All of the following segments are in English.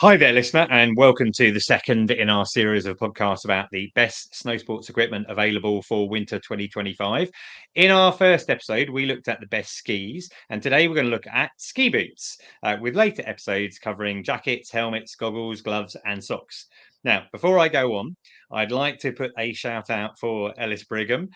Hi there, listener, and welcome to the second in our series of podcasts about the best snow sports equipment available for winter 2025. In our first episode, we looked at the best skis, and today we're going to look at ski boots, with later episodes covering jackets, helmets, goggles, gloves, and socks. Now, before I go on, I'd like to put a shout out for Ellis Brigham.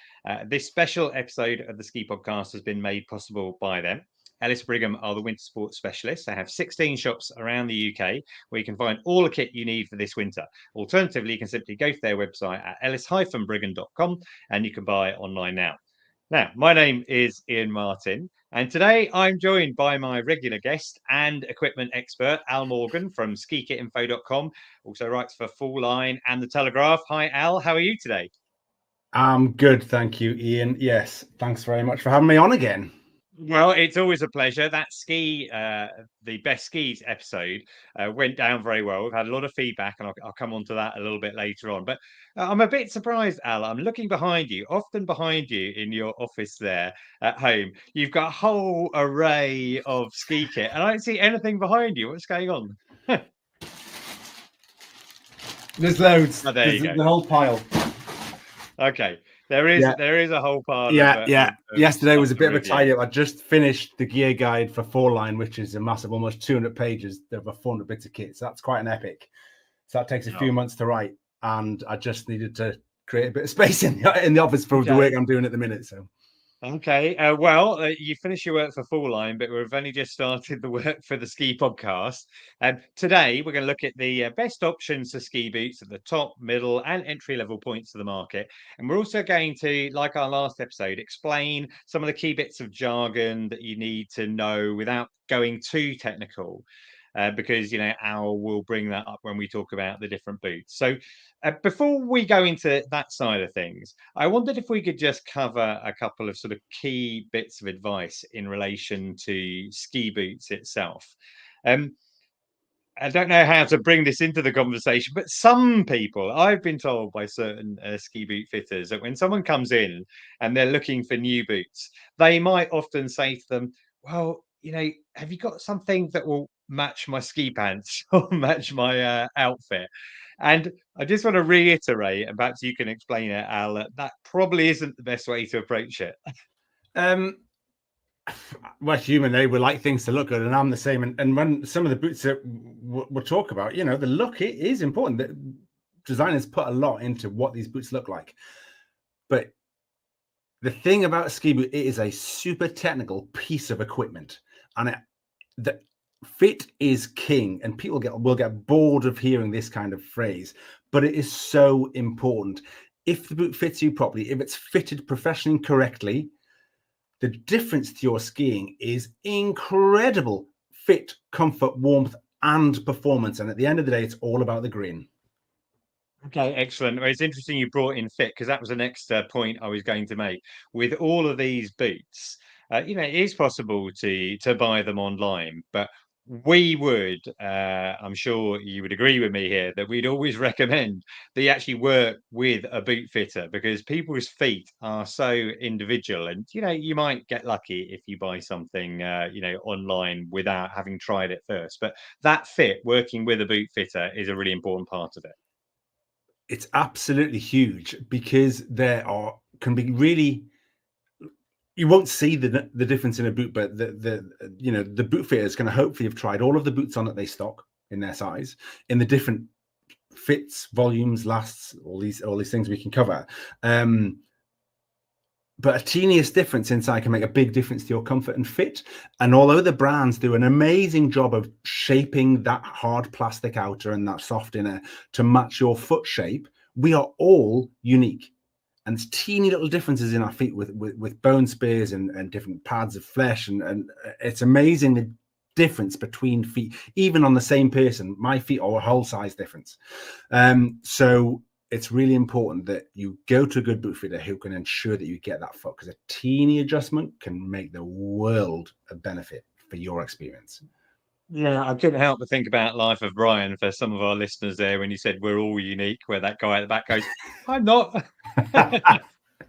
This special episode of the Ski Podcast has been made possible by them. Ellis Brigham are the winter sports specialists. They have 16 shops around the UK where you can find all the kit you need for this winter. Alternatively, you can simply go to their website at ellis-brigham.com and you can buy it online now. Now, my name is Iain Martin, and today I'm joined by my regular guest and equipment expert, Al Morgan from skikitinfo.com, also writes for Full Line and The Telegraph. Hi, Al. How are you today? I'm good, thank you, Iain. Yes, thanks very much for having me on again. Well, it's always a pleasure. That the best skis episode went down very well. We've had a lot of feedback, and I'll come on to that a little bit later on. But I'm a bit surprised, Al. I'm looking behind you, often behind you in your office there at home. You've got a whole array of ski kit, and I don't see anything behind you. What's going on? There's loads. Oh, there you go. The whole pile. Okay. There is a whole pile. Yesterday was a bit of a tidy up. I just finished the gear guide for Four Line, which is a massive, almost 200 pages. There were 400 bits of kit. So that's quite an epic. So that takes a few months to write. And I just needed to create a bit of space in the office for the work I'm doing at the minute. So. Okay, you finished your work for Full Line, but we've only just started the work for the Ski Podcast. Today, we're going to look at the best options for ski boots at the top, middle, and entry-level points of the market. And we're also going to, like our last episode, explain some of the key bits of jargon that you need to know without going too technical. Because Al will bring that up when we talk about the different boots. So before we go into that side of things, I wondered if we could just cover a couple of sort of key bits of advice in relation to ski boots itself. I don't know how to bring this into the conversation, but some people, I've been told by certain ski boot fitters that when someone comes in and they're looking for new boots, they might often say to them, well, have you got something that will match my ski pants or match my outfit? And I just want to reiterate, and perhaps you can explain it, Al, that probably isn't the best way to approach it. Well, human, they would like things to look good, and I'm the same. And when some of the boots that we'll talk about, the look, it is important. That designers put a lot into what these boots look like. But the thing about a ski boot, it is a super technical piece of equipment, and the fit is king. And people will get bored of hearing this kind of phrase, but it is so important. If the boot fits you properly, if it's fitted professionally and correctly, the difference to your skiing is incredible. Fit, comfort, warmth, and performance. And at the end of the day, it's all about the grin. Okay, excellent. Well, it's interesting you brought in fit, because that was the next point I was going to make. With all of these boots, it is possible to buy them online, but we would, I'm sure you would agree with me here, that we'd always recommend that you actually work with a boot fitter, because people's feet are so individual, and you might get lucky if you buy something online without having tried it first. But that fit, working with a boot fitter, is a really important part of it. It's absolutely huge, because can be really, you won't see the difference in a boot, but the boot fitter is going to hopefully have tried all of the boots on that they stock in their size, in the different fits, volumes, lasts, all these things we can cover. But a teeniest difference inside can make a big difference to your comfort and fit. And although the brands do an amazing job of shaping that hard plastic outer and that soft inner to match your foot shape, we are all unique. And it's teeny little differences in our feet with bone spears and different pads of flesh. And it's amazing the difference between feet, even on the same person. My feet are a whole size difference. So it's really important that you go to a good boot fitter who can ensure that you get that foot, because a teeny adjustment can make the world of benefit for your experience. Yeah, I couldn't help but think about Life of Brian for some of our listeners there when you said we're all unique, where that guy at the back goes, I'm not.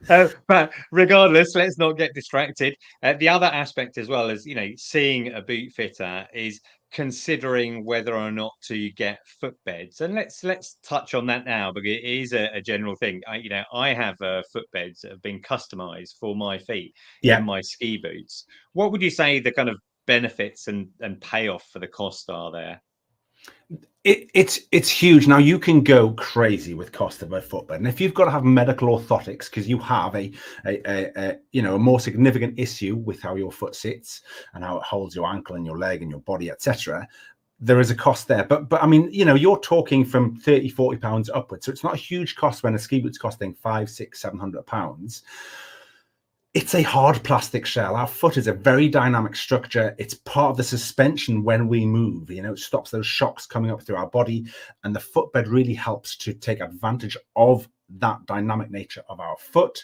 But regardless, let's not get distracted. The other aspect as well is, seeing a boot fitter is considering whether or not to get footbeds. And let's touch on that now, because it is a general thing. I have footbeds that have been customized for my feet in Yeah. my ski boots. What would you say the kind of benefits and payoff for the cost are there? It's huge. Now you can go crazy with cost of a footbed, and if you've got to have medical orthotics because you have a more significant issue with how your foot sits and how it holds your ankle and your leg and your body, etc., there is a cost there. But I mean, you're talking from 30-40 pounds upwards, so it's not a huge cost when a ski boot's costing 500, 600, 700 pounds. It's a hard plastic shell. Our foot is a very dynamic structure. It's part of the suspension when we move. It stops those shocks coming up through our body. And the footbed really helps to take advantage of that dynamic nature of our foot.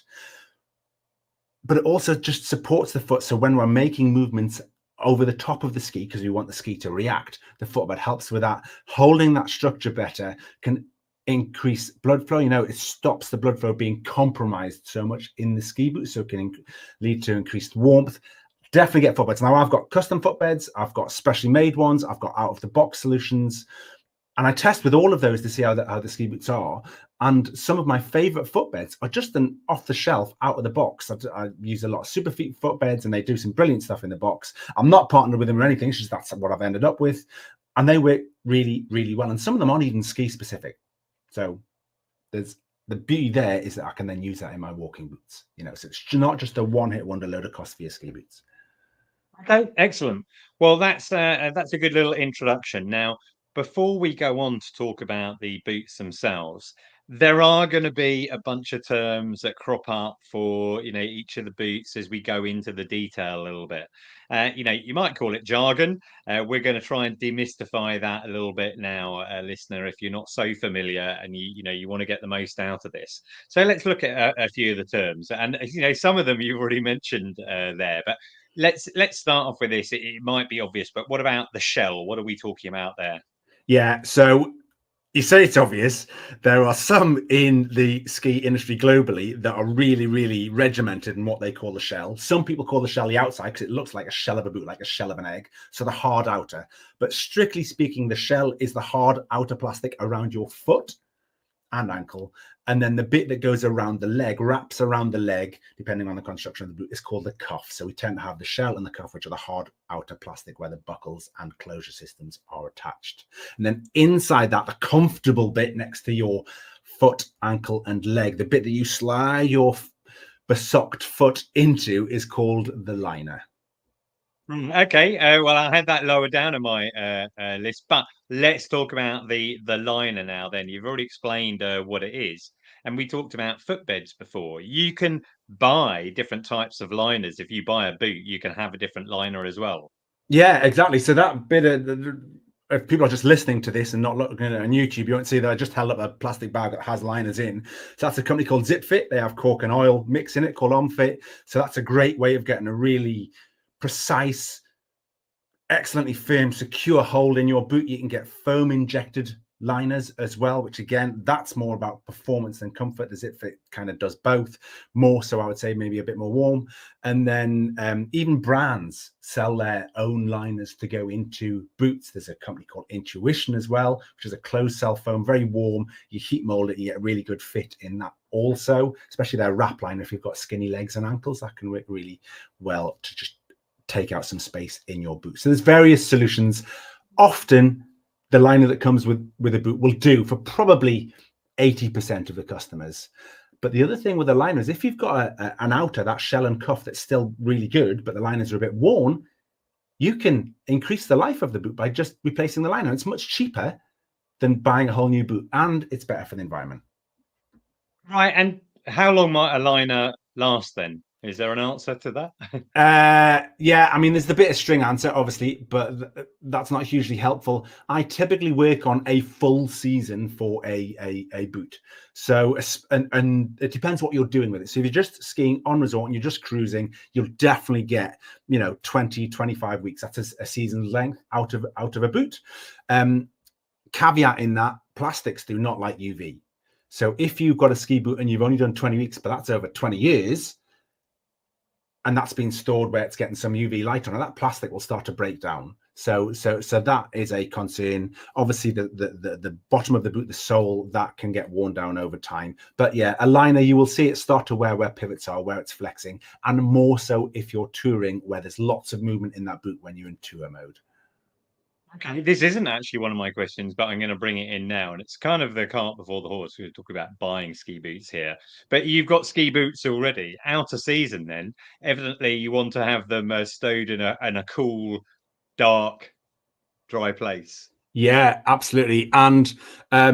But it also just supports the foot. So when we're making movements over the top of the ski, because we want the ski to react, the footbed helps with that. Holding that structure better can increase blood flow. It stops the blood flow being compromised so much in the ski boot, so it can lead to increased warmth. Definitely get footbeds. Now I've got custom footbeds, I've got specially made ones, I've got out of the box solutions, and I test with all of those to see how the ski boots are. And some of my favorite footbeds are just an off the shelf, out of the box. I use a lot of Superfeet footbeds, and they do some brilliant stuff in the box. I'm not partnered with them or anything, it's just that's what I've ended up with, and they work really, really well. And some of them aren't even ski specific. So there's the beauty there is that I can then use that in my walking boots, so it's not just a one-hit wonder load of cost for your ski boots. Okay, excellent. Well, that's a good little introduction. Now, before we go on to talk about the boots themselves, there are going to be a bunch of terms that crop up for each of the boots as we go into the detail a little bit. You might call it jargon. We're going to try and demystify that a little bit now, listener, if you're not so familiar and you want to get the most out of this. So let's look at a few of the terms, and some of them you've already mentioned there, but let's start off with this. It might be obvious, but what about the shell? What are we talking about there? Yeah, so you say it's obvious. There are some in the ski industry globally that are really, really regimented in what they call the shell. Some people call the shell the outside because it looks like a shell of a boot, like a shell of an egg. So the hard outer. But strictly speaking, the shell is the hard outer plastic around your foot and ankle, and then the bit that goes around the leg, wraps around the leg, depending on the construction of the boot, is called the cuff. So we tend to have the shell and the cuff, which are the hard outer plastic where the buckles and closure systems are attached. And then inside that, the comfortable bit next to your foot, ankle, and leg, the bit that you slide your besocked foot into, is called the liner. Okay, well, I had that lower down in my list, but let's talk about the liner now. Then you've already explained what it is, and we talked about footbeds before. You can buy different types of liners. If you buy a boot, you can have a different liner as well. Yeah, exactly. So that bit of if people are just listening to this and not looking at it on YouTube, you won't see that I just held up a plastic bag that has liners in. So that's a company called ZipFit. They have cork and oil mix in it called OnFit. So that's a great way of getting a really precise, excellently firm, secure hold in your boot. You can get foam injected liners as well, which again, that's more about performance than comfort. The ZipFit kind of does both, more so I would say maybe a bit more warm. And then even brands sell their own liners to go into boots. There's a company called Intuition as well, which is a closed cell foam, very warm. You heat mold it, you get a really good fit in that also, especially their wrap liner. If you've got skinny legs and ankles, that can work really well to just take out some space in your boot. So there's various solutions. Often the liner that comes with a boot will do for probably 80% of the customers. But the other thing with the liner is if you've got an outer, that shell and cuff that's still really good, but the liners are a bit worn, you can increase the life of the boot by just replacing the liner. It's much cheaper than buying a whole new boot, and it's better for the environment. Right, and how long might a liner last then? Is there an answer to that? Yeah, I mean, there's the bit of string answer, obviously, but that's not hugely helpful. I typically work on a full season for a boot. So, and it depends what you're doing with it. So if you're just skiing on resort and you're just cruising, you'll definitely get, 20, 25 weeks. That's a season's length out of a boot. Caveat in that, plastics do not like UV. So if you've got a ski boot and you've only done 20 weeks, but that's over 20 years, and that's been stored where it's getting some UV light on it, that plastic will start to break down. So that is a concern. Obviously, the bottom of the boot, the sole, that can get worn down over time. But yeah, a liner, you will see it start to wear where pivots are, where it's flexing, and more so if you're touring, where there's lots of movement in that boot when you're in tour mode. Okay, this isn't actually one of my questions, but I'm going to bring it in now. And it's kind of the cart before the horse. We're talking about buying ski boots here. But you've got ski boots already. Out of season then, evidently you want to have them stowed in a cool, dark, dry place. Yeah, absolutely. And I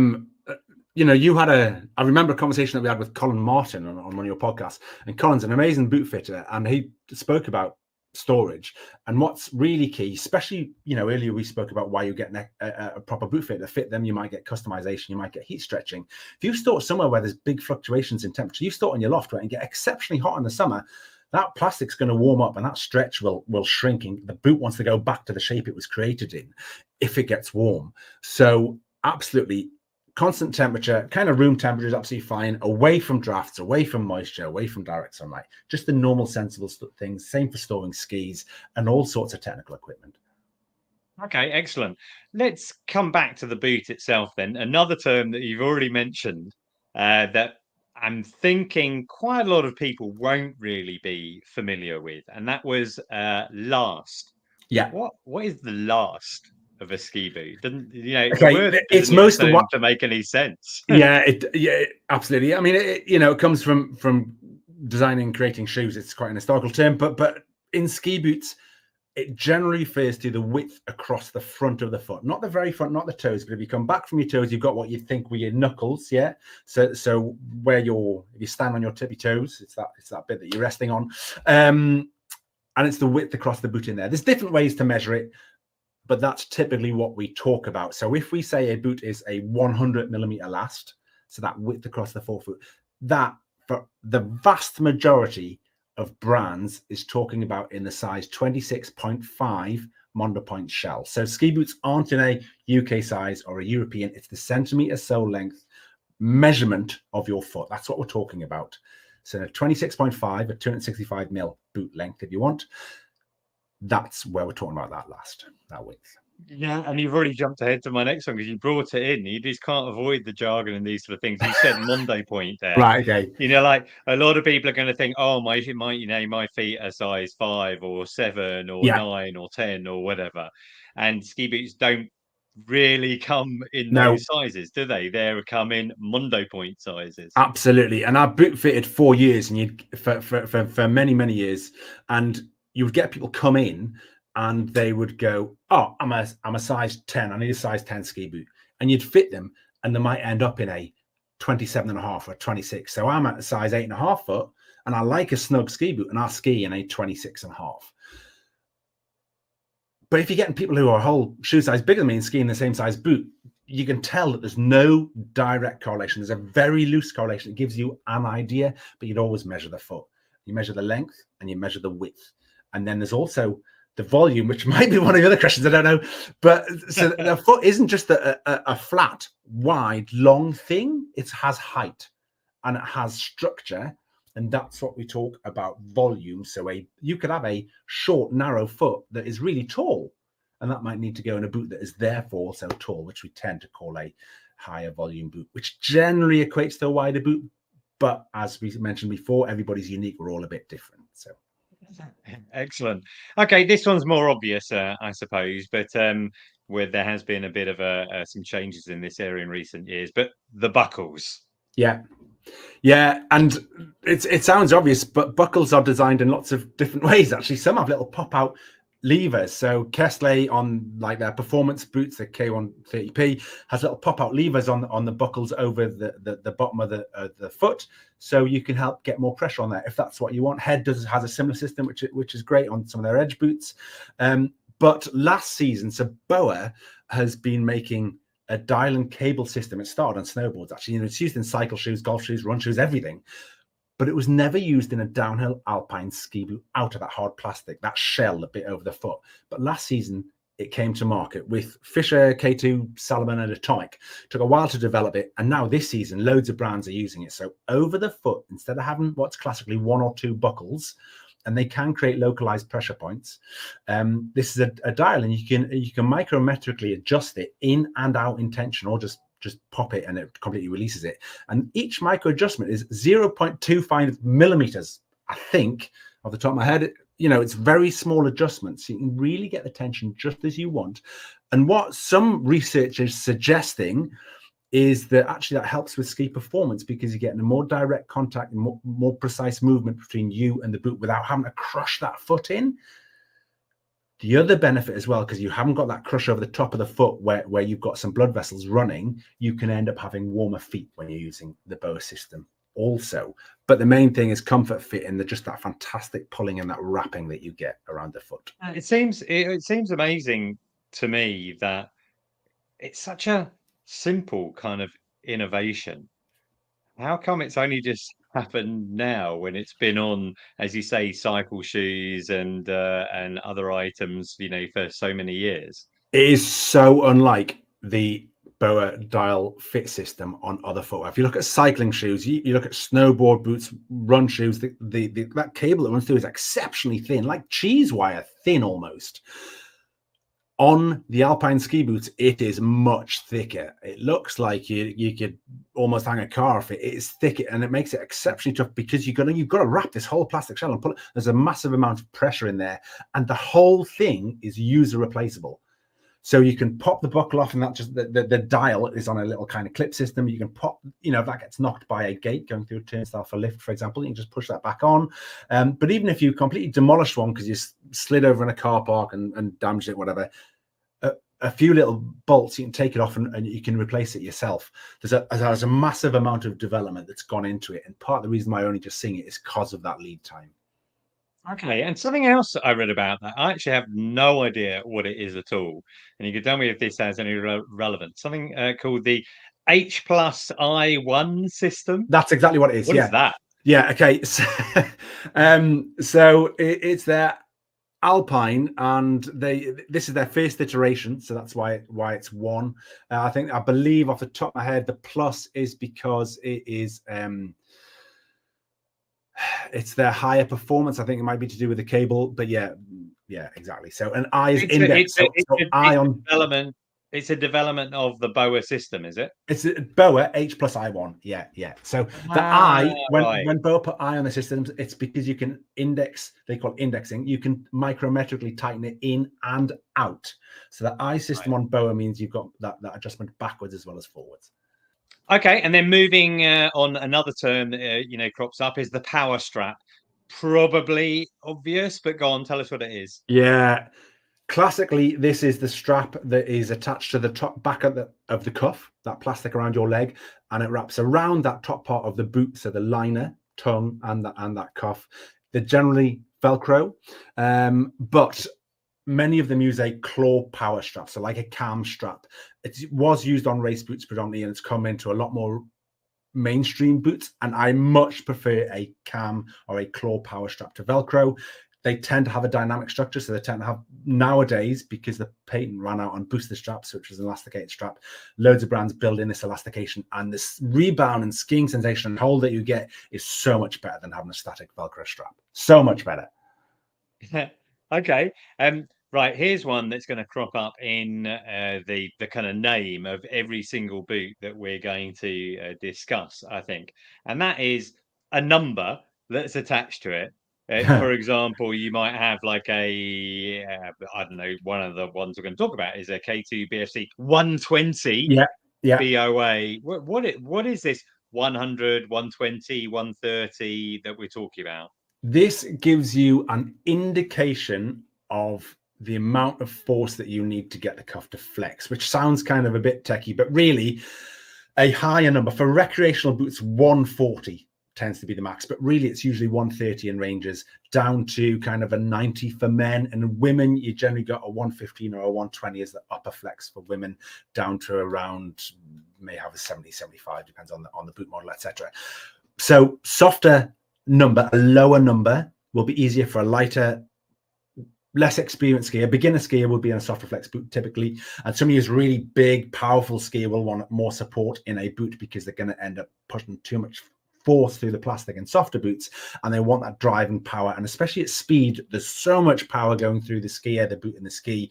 remember a conversation that we had with Colin Martin on one of your podcasts, and Colin's an amazing boot fitter, and he spoke about storage and what's really key, especially, earlier we spoke about why you're getting a proper boot fit to fit them. You might get customization, you might get heat stretching. If you store somewhere where there's big fluctuations in temperature, you store it in your loft, right, and get exceptionally hot in the summer, that plastic's going to warm up and that stretch will shrink. The boot wants to go back to the shape it was created in if it gets warm. So absolutely, constant temperature, kind of room temperature is absolutely fine, away from drafts, away from moisture, away from direct sunlight, just the normal sensible things. Same for storing skis and all sorts of technical equipment. Okay, excellent. Let's come back to the boot itself then. Another term that you've already mentioned that I'm thinking quite a lot of people won't really be familiar with, and that was last. Yeah. What is the last of a ski boot? It's okay, a word it's most of what to make any sense. yeah, absolutely. I mean, it comes from designing and creating shoes. It's quite an historical term, but in ski boots, it generally refers to the width across the front of the foot, not the very front, not the toes. But if you come back from your toes, you've got what you think were your knuckles, yeah. So where if you stand on your tippy toes, it's that bit that you're resting on, and it's the width across the boot in there. There's different ways to measure it, but that's typically what we talk about. So if we say a boot is a 100 millimeter last, so that width across the forefoot, that for the vast majority of brands is talking about in the size 26.5 Mondopoint shell. So ski boots aren't in a UK size or a European, it's the centimeter sole length measurement of your foot. That's what we're talking about. So a 26.5, a 265 mil boot length, if you want, that's where we're talking about that width. Yeah, and you've already jumped ahead to my next one because you brought it in. You just can't avoid the jargon and these sort of things. You said Mondopoint there. Right, okay. Like a lot of people are going to think, oh, my feet are size 5 or 7 or 9 or 10 or whatever. And ski boots don't really come in those sizes, do they? They come in Mondopoint sizes. Absolutely. And I boot fitted 4 years and for many, many years. And you would get people come in and they would go, oh, I'm a size 10. I need a size 10 ski boot. And you'd fit them and they might end up in a 27.5 or 26. So I'm at a size 8.5 foot and I like a snug ski boot and I ski in a 26.5. But if you're getting people who are a whole shoe size bigger than me and skiing the same size boot, you can tell that there's no direct correlation. There's a very loose correlation. It gives you an idea, but you'd always measure the foot. You measure the length and you measure the width. And then there's also the volume, which might be one of the other questions, I don't know. But so the foot isn't just a flat, wide, long thing. It has height and it has structure. And that's what we talk about volume. So you could have a short, narrow foot that is really tall, and that might need to go in a boot that is therefore so tall, which we tend to call a higher volume boot, which generally equates to a wider boot. But as we mentioned before, everybody's unique. We're all a bit different. So. Excellent. Okay, this one's more obvious, I suppose, but where there has been a bit of some changes in this area in recent years, but the buckles. Yeah, and it sounds obvious, but buckles are designed in lots of different ways. Actually, some have little pop-out levers. So Kestley on like their performance boots, the K130P, has little pop-out levers on the buckles over the bottom of the foot, so you can help get more pressure on there if that's what you want. Head has a similar system, which is great on some of their edge boots. But last season, so BOA has been making a dial and cable system. It started on snowboards, actually. It's used in cycle shoes, golf shoes, run shoes, everything. But it was never used in a downhill alpine ski boot out of that hard plastic, that shell, a bit over the foot. But last season, it came to market with Fisher, K2, Salomon, and Atomic. Took a while to develop it, and now this season, loads of brands are using it. So over the foot, instead of having what's classically 1 or 2 buckles, and they can create localized pressure points. This is a dial, and you can micrometrically adjust it in and out in tension, or just pop it and it completely releases it. And each micro adjustment is 0.25 millimeters, I think, off the top of my head. You know, it's very small adjustments. You can really get the tension just as you want. And what some research is suggesting is that actually that helps with ski performance, because you're getting a more direct contact and more precise movement between you and the boot without having to crush that foot in. The other benefit as well, because you haven't got that crush over the top of the foot where you've got some blood vessels running, you can end up having warmer feet when you're using the BOA system also. But the main thing is comfort, fit, and just that fantastic pulling and that wrapping that you get around the foot. It seems amazing to me that it's such a simple kind of innovation. How come it's only just happened now, when it's been on, as you say, cycle shoes and other items, you know, for so many years? It is so unlike the BOA dial fit system on other footwear. If you look at cycling shoes, you look at snowboard boots, run shoes, that cable that runs through is exceptionally thin, like cheese wire thin almost. On the alpine ski boots, it is much thicker. It looks like you could almost hang a car off it. It's thick, and it makes it exceptionally tough, because you've got to wrap this whole plastic shell and pull it. There's a massive amount of pressure in there, and the whole thing is user replaceable. So you can pop the buckle off, and that just the dial is on a little kind of clip system. You can pop, you know, if that gets knocked by a gate going through a turnstile for lift, for example, you can just push that back on. But even if you completely demolish one because you slid over in a car park and damaged it, whatever, a few little bolts, you can take it off and you can replace it yourself. There's a massive amount of development that's gone into it, and part of the reason why I only just sing it is because of that lead time. Okay, and something else I read about that, I actually have no idea what it is at all, and you can tell me if this has any relevance. Something called the H+I1 system. That's exactly what it is. What is that? Yeah. Okay. So, it's their Alpine, and this is their first iteration, so that's why it's 1. I believe off the top of my head, the plus is because it is it's their higher performance. I think it might be to do with the cable, but yeah, exactly. So an I is index. Development. It's a development of the BOA system, is it? It's a BOA H+I1. Yeah. So the I, when BOA put I on the systems, it's because you can index. They call it indexing. You can micrometrically tighten it in and out. So the I system on BOA means you've got that adjustment backwards as well as forwards. Okay, and then moving on, another term that crops up is the Powerstrap. Probably obvious, but go on, tell us what it is. Yeah, classically, this is the strap that is attached to the top back of the cuff, that plastic around your leg, and it wraps around that top part of the boot, so the liner, tongue, and that cuff. They're generally Velcro, but many of them use a claw power strap, so like a cam strap. It was used on race boots predominantly, and it's come into a lot more mainstream boots, and I much prefer a cam or a claw power strap to Velcro. They tend to have a dynamic structure, so they tend to have, nowadays, because the patent ran out on booster straps, which is an elasticated strap, loads of brands build in this elastication, and this rebound and skiing sensation and hold that you get is so much better than having a static Velcro strap. So much better. Okay. Right, here's one that's going to crop up in the kind of name of every single boot that we're going to discuss, I think, and that is a number that's attached to it. For example, you might have like a I don't know, one of the ones we're going to talk about is a K2 BFC 120. Yeah. BOA. What is this 100, 120, 130 that we're talking about? This gives you an indication of the amount of force that you need to get the cuff to flex, which sounds kind of a bit techie, but really a higher number. For recreational boots, 140 tends to be the max, but really it's usually 130 in ranges, down to kind of a 90 for men, and women you generally got a 115 or a 120 as the upper flex for women, down to around, may have a 70, 75, depends on the boot model, etc. So softer number, a lower number will be easier for a lighter less experienced skier, beginner skier would be in a soft reflex boot typically, and somebody who's really big, powerful skier will want more support in a boot because they're going to end up pushing too much force through the plastic and softer boots, and they want that drive and power. And especially at speed, there's so much power going through the skier, the boot and the ski.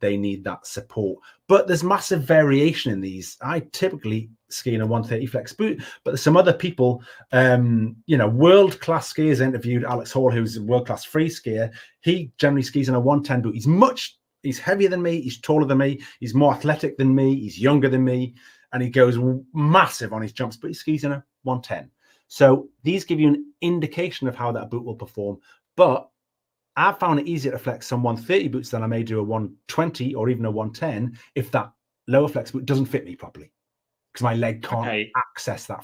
They need that support. But there's massive variation in these. I typically ski in a 130 flex boot, but there's some other people, world-class skiers. Interviewed Alex Hall, who's a world-class free skier. He generally skis in a 110 boot. He's heavier than me, he's taller than me, he's more athletic than me, he's younger than me, and he goes massive on his jumps, but he skis in a 110. So these give you an indication of how that boot will perform. But I've found it easier to flex some 130 boots than I may do a 120 or even a 110 if that lower flex boot doesn't fit me properly, because my leg can't access that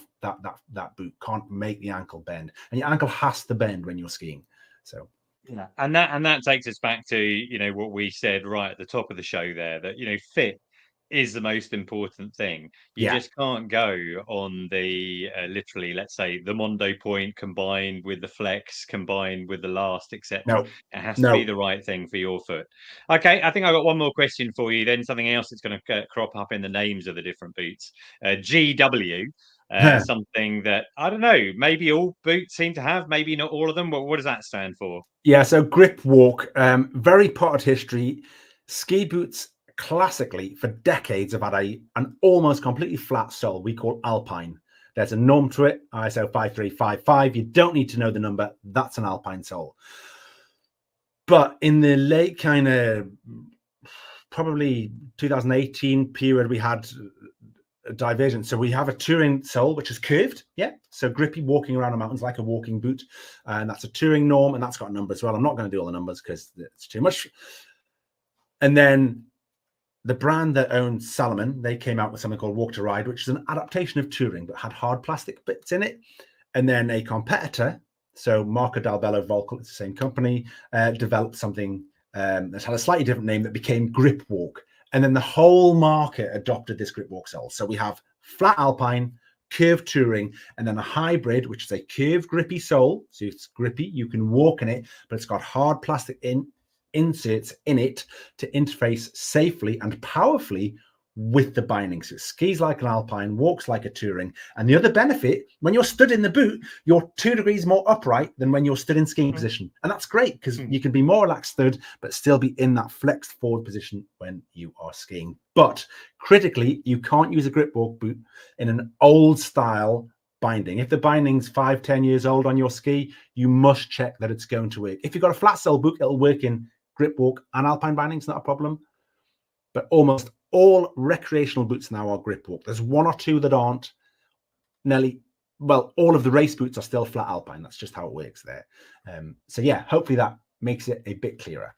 boot, can't make the ankle bend, and your ankle has to bend when you're skiing. So yeah, and that takes us back to what we said right at the top of the show there, that fit is the most important thing. You just can't go on the literally, let's say, the Mondopoint combined with the Flex combined with the Last, etc. No, it has to be the right thing for your foot. Okay, I think I've got one more question for you then, something else that's going to crop up in the names of the different boots. GW, something that, I don't know, maybe all boots seem to have, maybe not all of them, but what does that stand for? Yeah, so GripWalk, very potted history. Ski boots classically for decades have had an almost completely flat sole we call Alpine. There's a norm to it, ISO 5355. You don't need to know the number. That's an Alpine sole. But in the late kind of probably 2018 period, we had a divergence. So we have a touring sole, which is curved. Yeah. So grippy, walking around the mountains like a walking boot. And that's a touring norm. And that's got a number as well. I'm not going to do all the numbers because it's too much. And then the brand that owns Salomon, they came out with something called Walk to Ride, which is an adaptation of touring, but had hard plastic bits in it. And then a competitor, so Marco Dalbello Volkel, it's the same company, developed something that had a slightly different name that became GripWalk. And then the whole market adopted this GripWalk sole. So we have flat Alpine, curved touring, and then a hybrid, which is a curved grippy sole. So it's grippy, you can walk in it, but it's got hard plastic inserts in it to interface safely and powerfully with the binding. So it skis like an Alpine, walks like a touring. And the other benefit, when you're stood in the boot, you're 2 degrees more upright than when you're stood in skiing position. And that's great because you can be more relaxed stood, but still be in that flexed forward position when you are skiing. But critically, you can't use a GripWalk boot in an old style binding. If the binding's 5-10 years old on your ski, you must check that it's going to work. If you've got a flat sole boot, it'll work in GripWalk and Alpine bindings, not a problem. But almost all recreational boots now are GripWalk. There's 1 or 2 that aren't. All of the race boots are still flat Alpine. That's just how it works there. So yeah, hopefully that makes it a bit clearer.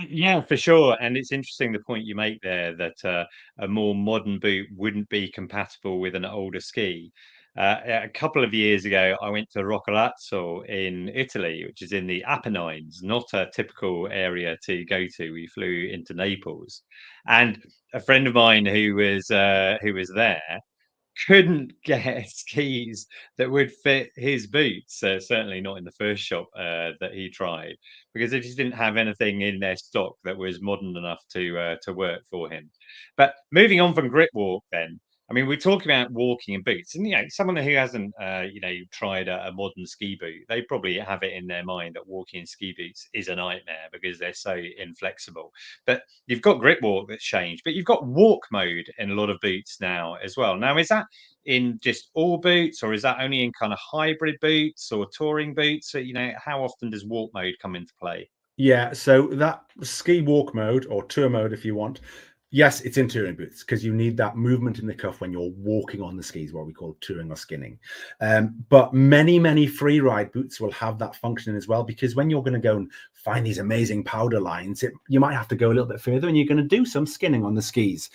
Yeah, for sure. And it's interesting the point you make there that a more modern boot wouldn't be compatible with an older ski. A couple of years ago, I went to Roccolazzo in Italy, which is in the Apennines, not a typical area to go to. We flew into Naples, and a friend of mine who was there couldn't get skis that would fit his boots. Certainly not in the first shop that he tried, because they just didn't have anything in their stock that was modern enough to work for him. But moving on from GripWalk, then. I mean, we're talking about walking in boots, and someone who hasn't, tried a modern ski boot, they probably have it in their mind that walking in ski boots is a nightmare because they're so inflexible. But you've got GripWalk that's changed, but you've got walk mode in a lot of boots now as well. Now, is that in just all boots, or is that only in kind of hybrid boots or touring boots? So, how often does walk mode come into play? Yeah, so that ski walk mode or tour mode, if you want, yes, it's in touring boots because you need that movement in the cuff when you're walking on the skis, what we call touring or skinning. But many free ride boots will have that function as well, because when you're going to go and find these amazing powder lines, you might have to go a little bit further and you're going to do some skinning on the skis.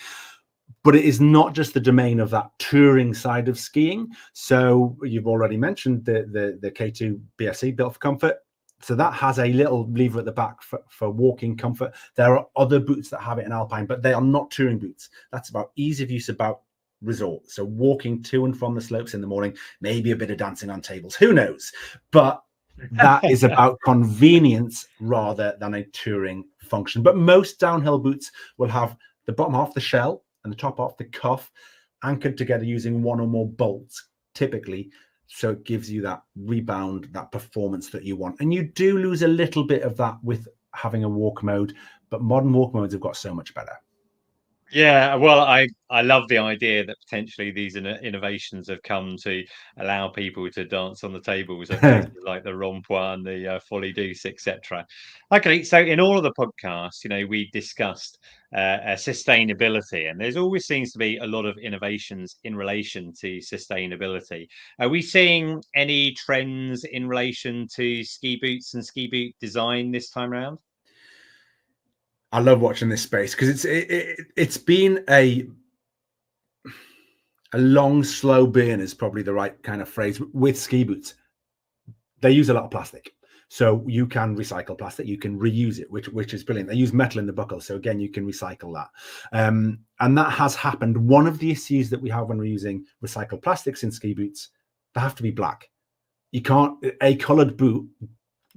But it is not just the domain of that touring side of skiing. So you've already mentioned the K2 BSC, built for comfort. So that has a little lever at the back for walking comfort. There are other boots that have it in Alpine, but they are not touring boots. That's about ease of use, about resort. So walking to and from the slopes in the morning, maybe a bit of dancing on tables, who knows? But That is about convenience rather than a touring function. But most downhill boots will have the bottom half the shell and the top half the cuff anchored together using one or more bolts, typically. So it gives you that rebound, that performance that you want. And you do lose a little bit of that with having a walk mode, but modern walk modes have got so much better. Yeah, well, I love the idea that potentially these innovations have come to allow people to dance on the tables at places like the Rond-Point and the Folie Douce, etc. Okay, so in all of the podcasts, we discussed sustainability, and there's always seems to be a lot of innovations in relation to sustainability. Are we seeing any trends in relation to ski boots and ski boot design this time around? I love watching this space because it's been a long, slow burn is probably the right kind of phrase with ski boots. They use a lot of plastic. So you can recycle plastic, you can reuse it, which is brilliant. They use metal in the buckle. So again, you can recycle that. And that has happened. One of the issues that we have when we're using recycled plastics in ski boots, they have to be black. You can't, a colored boot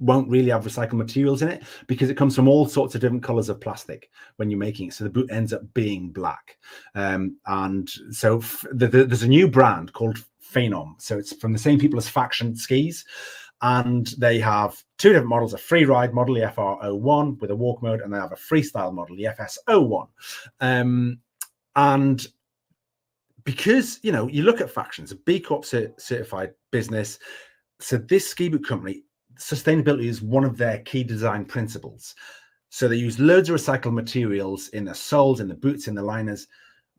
won't really have recycled materials in it because it comes from all sorts of different colors of plastic when you're making it. So the boot ends up being black. And so there's a new brand called Phaenom. So it's from the same people as Faction Skis. And they have two different models, a free ride model, the FR01 with a walk mode, and they have a freestyle model, the FS01. And because, you look at Factions, a B Corp certified business. So this ski boot company, sustainability is one of their key design principles. So they use loads of recycled materials in the soles, in the boots, in the liners,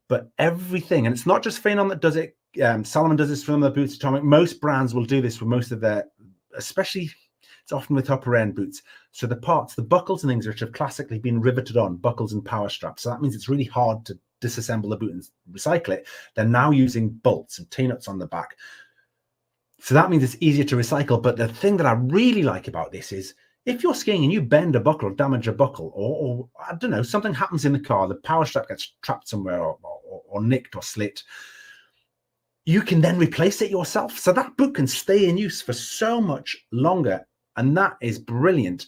but everything, and it's not just Phaenom that does it. Salomon does this for them, the boots, Atomic. Most brands will do this for most of their, especially it's often with upper end boots. So the parts, the buckles and things which have classically been riveted on, buckles and power straps. So that means it's really hard to disassemble the boot and recycle it. They're now using bolts and T-nuts on the back. So that means it's easier to recycle. But the thing that I really like about this is if you're skiing and you bend a buckle or damage a buckle, or I don't know, something happens in the car, the power strap gets trapped somewhere or nicked or slit, you can then replace it yourself. So that boot can stay in use for so much longer. And that is brilliant.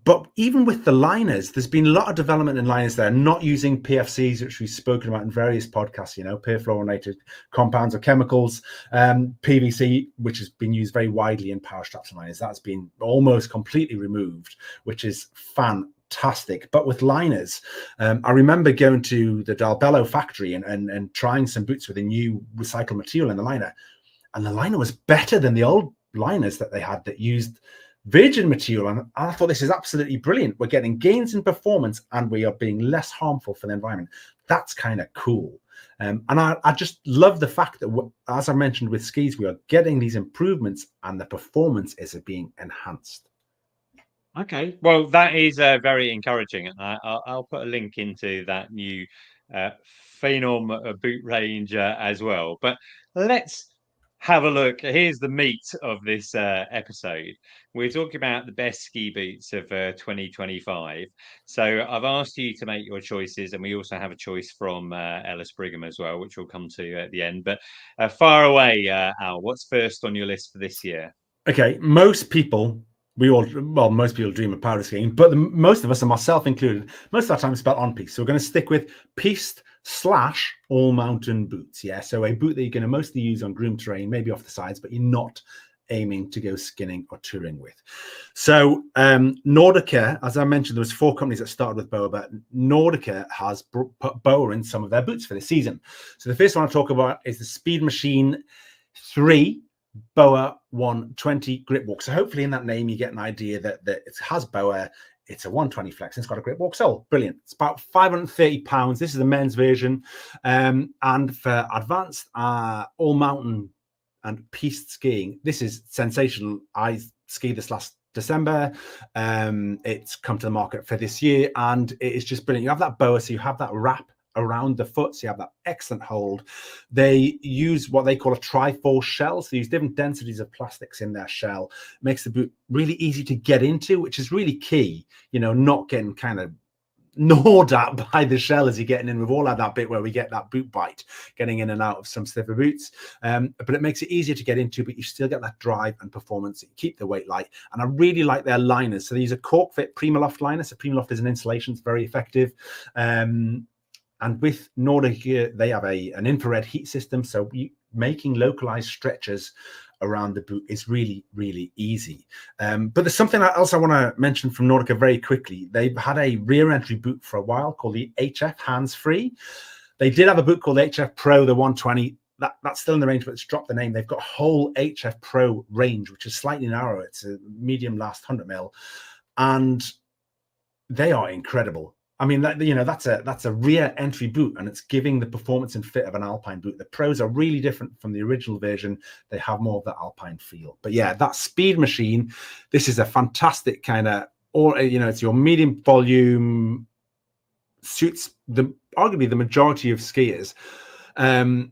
But even with the liners, there's been a lot of development in liners there, not using PFCs, which we've spoken about in various podcasts, perfluorinated compounds or chemicals, PVC, which has been used very widely in power straps and liners. That's been almost completely removed, which is fantastic. But with liners, I remember going to the Dalbello factory and trying some boots with a new recycled material in the liner. And the liner was better than the old liners that they had that used virgin material. And I thought this is absolutely brilliant. We're getting gains in performance and we are being less harmful for the environment. That's kind of cool. And I just love the fact that, as I mentioned with skis, we are getting these improvements and the performance is being enhanced. Okay, well, that is very encouraging. I'll put a link into that new Phaenom boot range as well. But let's have a look. Here's the meat of this episode. We're talking about the best ski boots of 2025. So I've asked you to make your choices, and we also have a choice from Ellis Brigham as well, which we'll come to at the end. But far away, Al, what's first on your list for this year? Okay, most people dream of powder skiing, but most of us, and myself included, most of our time is spent on piste. So we're going to stick with piste / all mountain boots. Yeah, so a boot that you're going to mostly use on groomed terrain, maybe off the sides, but you're not aiming to go skinning or touring with. So Nordica, as I mentioned, there was 4 companies that started with BOA, but Nordica has put BOA in some of their boots for this season. So the first one I'll talk about is the Speed Machine 3 BOA 120 GripWalk. So hopefully in that name you get an idea that it has BOA. It's a 120 flex and it's got a GripWalk sole. Brilliant. It's about £530. This is the men's version. And for advanced all mountain and piste skiing, this is sensational. I skied this last December. It's come to the market for this year and it is just brilliant. You have that BOA, so you have that wrap around the foot, so you have that excellent hold. They use what they call a triforce shell, so they use different densities of plastics in their shell. Makes the boot really easy to get into, which is really key, not getting kind of gnawed at by the shell as you're getting in. We've all had that bit where we get that boot bite, getting in and out of some stiffer boots. But it makes it easier to get into, but you still get that drive and performance. You keep the weight light. And I really like their liners. So these are cork fit Primaloft liners. So Primaloft is an insulation. It's very effective. And with Nordica, they have an infrared heat system. So making localized stretches around the boot is really, really easy. But there's something else I want to mention from Nordica very quickly. They've had a rear entry boot for a while called the HF hands-free. They did have a boot called HF Pro, the 120. That's still in the range, but it's dropped the name. They've got a whole HF Pro range, which is slightly narrower. It's a medium last 100 mil, and they are incredible. I mean, that's a rear entry boot, and it's giving the performance and fit of an Alpine boot. The Pros are really different from the original version. They have more of the Alpine feel. But yeah, that Speed Machine, this is a fantastic kind of, it's your medium volume, suits arguably the majority of skiers. But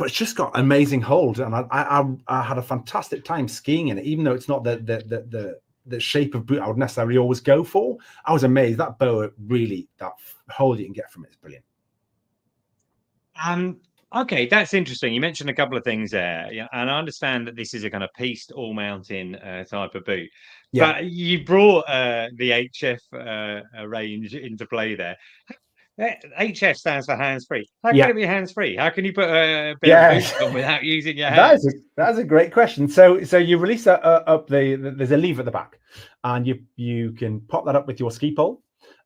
it's just got amazing hold, and I had a fantastic time skiing in it, even though it's not the shape of boot I would necessarily always go for. I was amazed. That BOA, really, that hold you can get from it is brilliant. Okay, that's interesting. You mentioned a couple of things there, and I understand that this is a kind of piste all-mountain type of boot. Yeah. But you brought the HF range into play there. HF stands for hands-free. How can it be hands-free? How can you put a pair of boots on without using your hands? That's a great question. So you release that up. There's a lever at the back, and you can pop that up with your ski pole,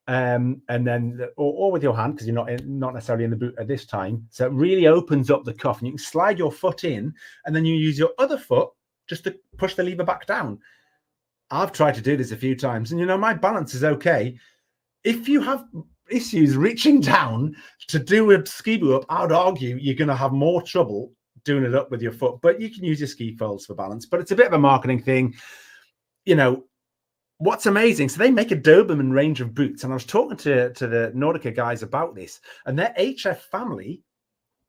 and then or with your hand, because you're not necessarily in the boot at this time. So it really opens up the cuff, and you can slide your foot in, and then you use your other foot just to push the lever back down. I've tried to do this a few times, and my balance is okay. If you have issues reaching down to do a ski boot up, I would argue you're going to have more trouble doing it up with your foot, but you can use your ski poles for balance. But it's a bit of a marketing thing. What's amazing, so they make a Doberman range of boots, and I was talking to the Nordica guys about this, and their HF family,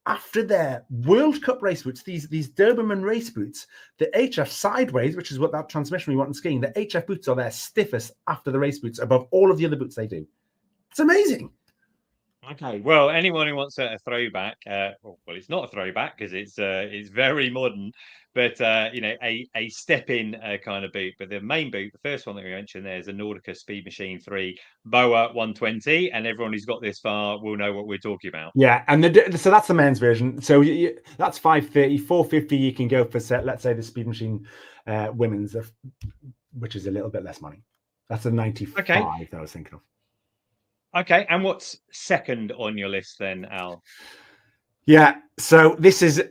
after their World Cup race boots, these Doberman race boots, the HF sideways, which is what that transmission we want in skiing, the HF boots are their stiffest after the race boots above all of the other boots they do. It's amazing. Okay, well, anyone who wants a throwback, well, it's not a throwback because it's very modern, but a step-in kind of boot. But the main boot, the first one that we mentioned there, is a Nordica Speed Machine 3 BOA 120, and everyone who's got this far will know what we're talking about. Yeah, and so that's the men's version. So that's 530, 450. You can go for let's say the Speed Machine women's, which is a little bit less money. That's a 95 that I was thinking of. Okay, and what's second on your list then, Al? Yeah, so this is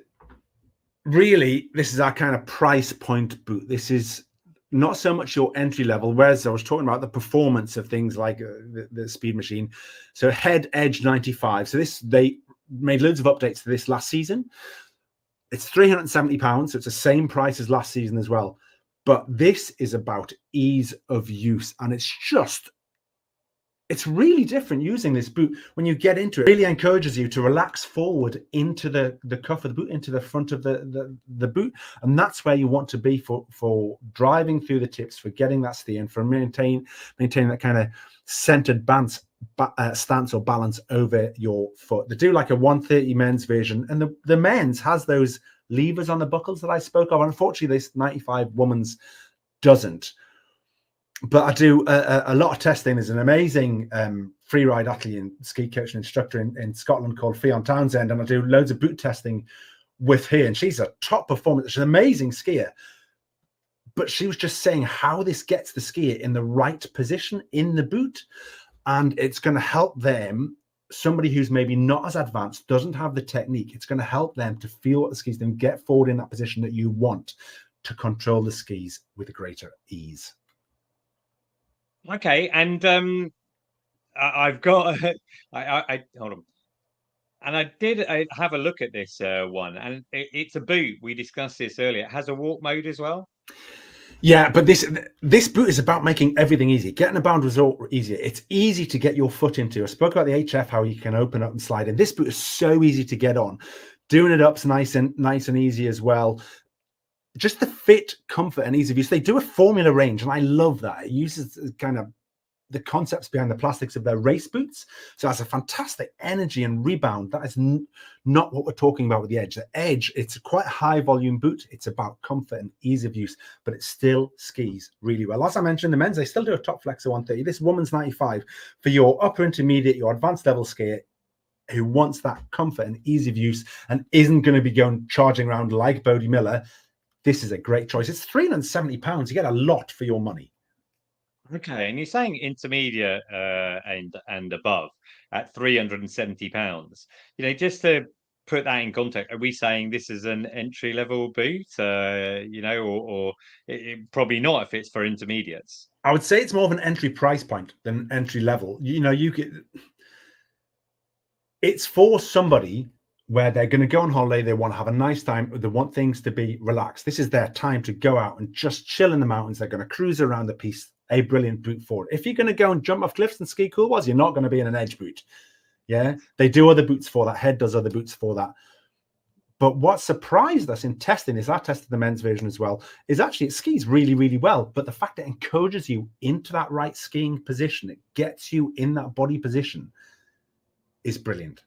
our kind of price point boot. This is not so much your entry level, whereas I was talking about the performance of things like the Speed Machine. So Head Edge 95. So they made loads of updates to this last season. It's £370, so it's the same price as last season as well. But this is about ease of use, and it's really different using this boot. When you get into it, it really encourages you to relax forward into the cuff of the boot, into the front of the boot. And that's where you want to be for driving through the tips, for getting that steering, for maintaining that kind of centered stance or balance over your foot. They do like a 130 men's version, and the men's has those levers on the buckles that I spoke of. Unfortunately, this 95 women's doesn't. But I do a lot of testing. There's an amazing free ride athlete and ski coach and instructor in Scotland called Phaenom Townsend, and I do loads of boot testing with her, and she's a top performer. She's an amazing skier. But she was just saying how this gets the skier in the right position in the boot, and it's going to help them. Somebody who's maybe not as advanced, doesn't have the technique, it's going to help them to feel what the skis do, get forward in that position that you want to control the skis with a greater ease. Okay, and I've got I hold on, and I did have a look at this one, and it's a boot. We discussed this earlier. It has a walk mode as well. Yeah, but this boot is about making everything easy, getting a bound result easier. It's easy to get your foot into. I spoke about the HF, how you can open up and slide in. This boot is so easy to get on. Doing it up's nice and easy as well. Just the fit, comfort, and ease of use. They do a formula range, and I love that. It uses kind of the concepts behind the plastics of their race boots. So that's a fantastic energy and rebound. That is not what we're talking about with the Edge. The Edge, it's a quite high volume boot. It's about comfort and ease of use, but it still skis really well. As I mentioned, the men's, they still do a top flexor 130. This woman's 95 for your upper intermediate, your advanced level skier who wants that comfort and ease of use and isn't going to be going charging around like Bodie Miller. This is a great choice. It's £370. You get a lot for your money. Okay, and you're saying intermediate and above at £370. You know, just to put that in context, are we saying this is an entry level boot? You know, or probably not if it's for intermediates. I would say it's more of an entry price point than entry level. You know, it's for somebody where they're going to go on holiday, they want to have a nice time, they want things to be relaxed. This is their time to go out and just chill in the mountains. They're going to cruise around the piste. A brilliant boot for it. If you're going to go and jump off cliffs and ski cool ones, you're not going to be in an Edge boot. Yeah, they do other boots for that. Head does other boots for that. But what surprised us in testing is I tested the men's version as well, is actually it skis really, really well. But the fact it encourages you into that right skiing position, it gets you in that body position, is brilliant.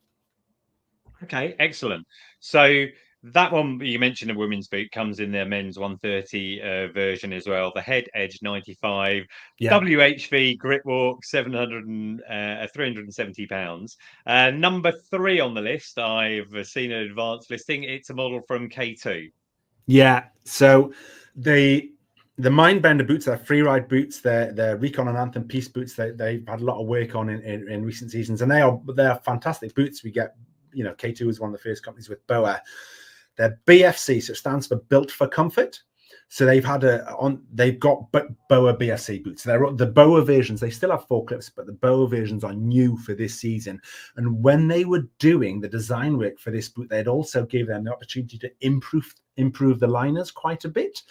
Okay, excellent. So that one you mentioned, a women's boot, comes in their men's 130 version as well. The Head Edge 95, yeah. WHV GripWalk £370. Number 3 on the list, I've seen an advanced listing. It's a model from K2. Yeah, so the Mindbender boots, they're free ride boots, they're Recon and Anthem Piste boots. They've had a lot of work on in recent seasons, and they're fantastic boots. We get, you know, K2 was one of the first companies with BOA. They're BFC, so it stands for Built for Comfort. So they've got BOA BFC boots. They're the BOA versions. They still have forklifts, but the BOA versions are new for this season. And when they were doing the design work for this boot, they'd also give them the opportunity to improve the liners quite a bit.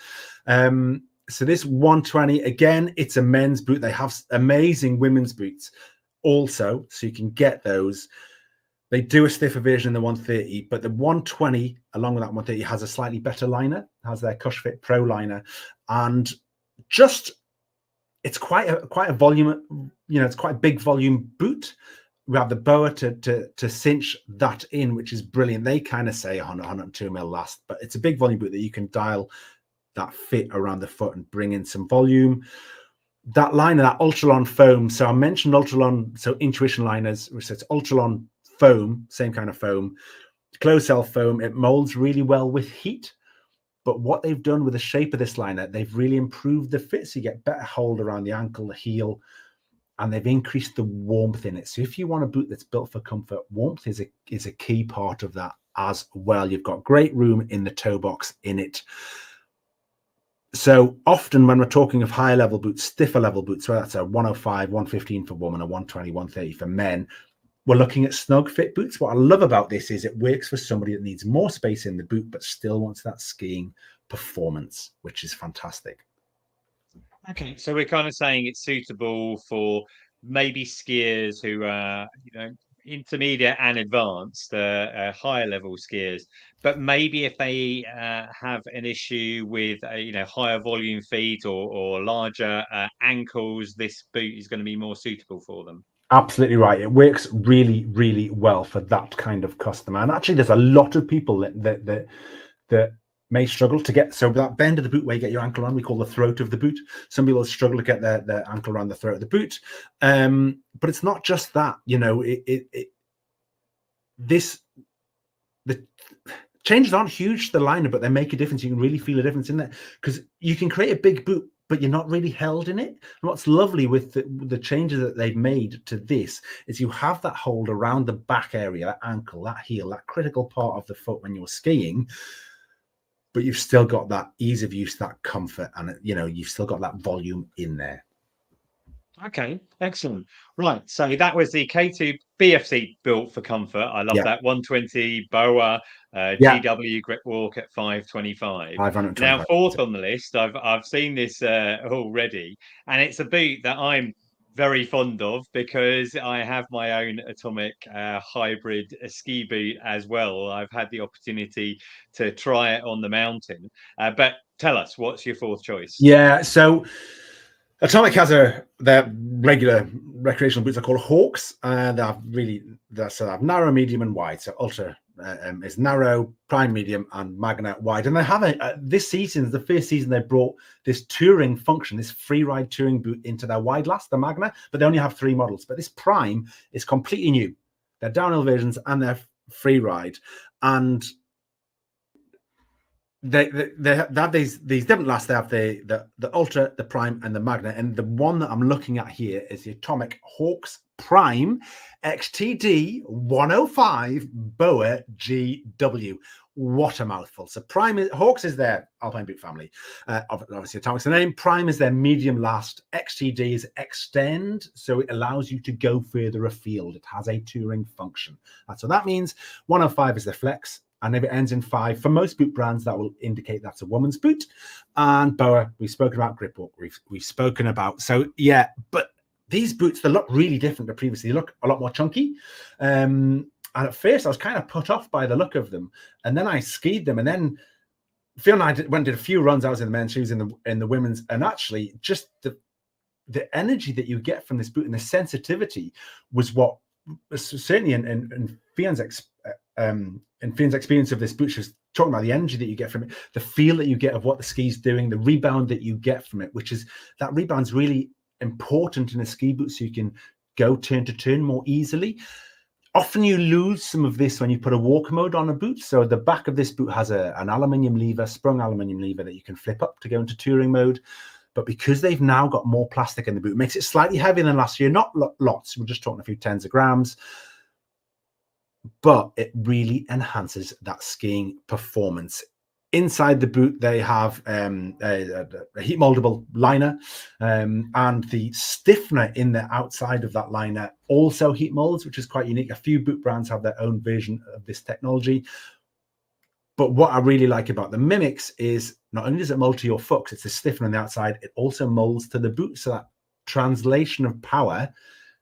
So this 120, again, it's a men's boot. They have amazing women's boots also, so you can get those. They do a stiffer version than the 130, but the 120, along with that 130, has a slightly better liner, has their CushFit Pro liner, and just it's quite a volume. You know, it's quite a big volume boot. We have the BOA to cinch that in, which is brilliant. They kind of say 100, 102 mil last, but it's a big volume boot that you can dial that fit around the foot and bring in some volume. That liner, that Ultralon foam. So I mentioned Ultralon, so Intuition liners, which is Ultralon foam, same kind of foam, closed cell foam. It molds really well with heat, but what they've done with the shape of this liner, they've really improved the fit, so you get better hold around the ankle, the heel, and they've increased the warmth in it. So if you want a boot that's built for comfort, warmth is a key part of that as well. You've got great room in the toe box in it. So often when we're talking of higher level boots, stiffer level boots, so that's a 105, 115 for women, a 120, 130 for men, we're looking at snug fit boots. What I love about this is it works for somebody that needs more space in the boot, but still wants that skiing performance, which is fantastic. Okay, so we're kind of saying it's suitable for maybe skiers who are, you know, intermediate and advanced, higher level skiers, but maybe if they have an issue with, you know, higher volume feet or larger ankles, this boot is going to be more suitable for them. Absolutely right. It works really, really well for that kind of customer. And actually, there's a lot of people that may struggle to get, so that bend of the boot where you get your ankle on, we call the throat of the boot. Some people struggle to get their ankle around the throat of the boot. But it's not just that, you know, the changes aren't huge to the liner, but they make a difference. You can really feel a difference in there because you can create a big boot, but you're not really held in it. And what's lovely with the changes that they've made to this is you have that hold around the back area, that ankle, that heel, that critical part of the foot when you're skiing, but you've still got that ease of use, that comfort, and, you know, you've still got that volume in there. Okay, excellent. Right, so that was the K2 BFC built for comfort. I love that. 120 BOA GW GripWalk at 525. Now, fourth on the list, I've seen this already, and it's a boot that I'm very fond of because I have my own atomic hybrid ski boot as well. I've had the opportunity to try it on the mountain. But tell us, what's your fourth choice? Yeah, so Atomic has their regular recreational boots are called Hawx. They have narrow, medium, and wide. So Ultra is narrow, Prime medium, and Magna wide. And they have this season is the first season they brought this touring function, this free ride touring boot into their wide last, the Magna, but they only have 3 models. But this Prime is completely new. They're downhill versions and they're free ride, and they have these different lasts. They have the Ultra, the Prime, and the Magna. And the one that I'm looking at here is the Atomic Hawx Prime XTD 105 BOA GW. What a mouthful. So Hawx is their Alpine boot family. Obviously, Atomic's the name. Prime is their medium last. XTD is extend, so it allows you to go further afield. It has a touring function. That's what that means. 105 is the flex. And if it ends in 5, for most boot brands, that will indicate that's a woman's boot. And BOA, we've spoken about GripWalk, we've spoken about. So, yeah, but these boots, they look really different to previously. They look a lot more chunky. And at first, I was kind of put off by the look of them. And then I skied them. And then Phil and I went and did a few runs. I was in the men's shoes, in the women's. And actually, just the energy that you get from this boot and the sensitivity was what, certainly in Fionn's experience of this boot, she was talking about the energy that you get from it, the feel that you get of what the ski's doing, the rebound that you get from it, which is that rebound's really important in a ski boot, so you can go turn to turn more easily. Often you lose some of this when you put a walk mode on a boot. So the back of this boot has an aluminium lever, sprung aluminium lever that you can flip up to go into touring mode. But because they've now got more plastic in the boot, it makes it slightly heavier than last year. Not lots, we're just talking a few tens of grams. But it really enhances that skiing performance. Inside the boot, they have a heat moldable liner, and the stiffener in the outside of that liner also heat molds, which is quite unique. A few boot brands have their own version of this technology. But what I really like about the Mimics is not only does it mold to your foot, 'cause it's the stiffener on the outside, it also molds to the boot. So that translation of power,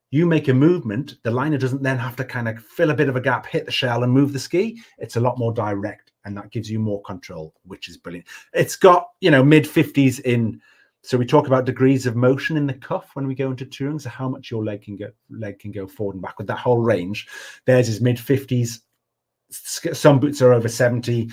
you make a movement, the liner doesn't then have to kind of fill a bit of a gap, hit the shell and move the ski. It's a lot more direct, and that gives you more control, which is brilliant. It's got, mid 50s in. So we talk about degrees of motion in the cuff when we go into touring. So how much your leg can go forward and back with that whole range. Theirs is mid 50s. Some boots are over 70.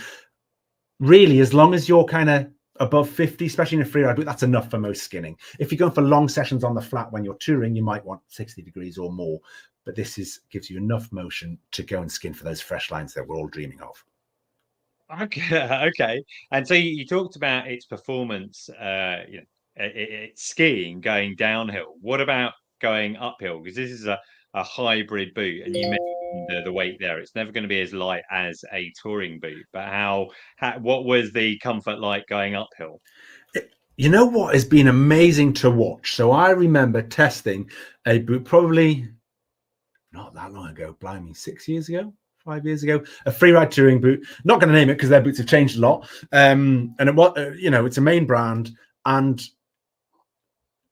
Really, as long as you're kind of above 50, especially in a free ride boot, that's enough for most skinning. If you're going for long sessions on the flat when you're touring, you might want 60 degrees or more. But this gives you enough motion to go and skin for those fresh lines that we're all dreaming of. Okay. And so you talked about its performance, it's skiing going downhill. What about going uphill? Because this is a hybrid boot, and you mentioned the weight there. It's never going to be as light as a touring boot. But what was the comfort like going uphill? You know what has been amazing to watch? So I remember testing a boot probably not that long ago, blimey, 6 years ago, 5 years ago, a free ride touring boot. Not going to name it because their boots have changed a lot. And it was, it's a main brand, and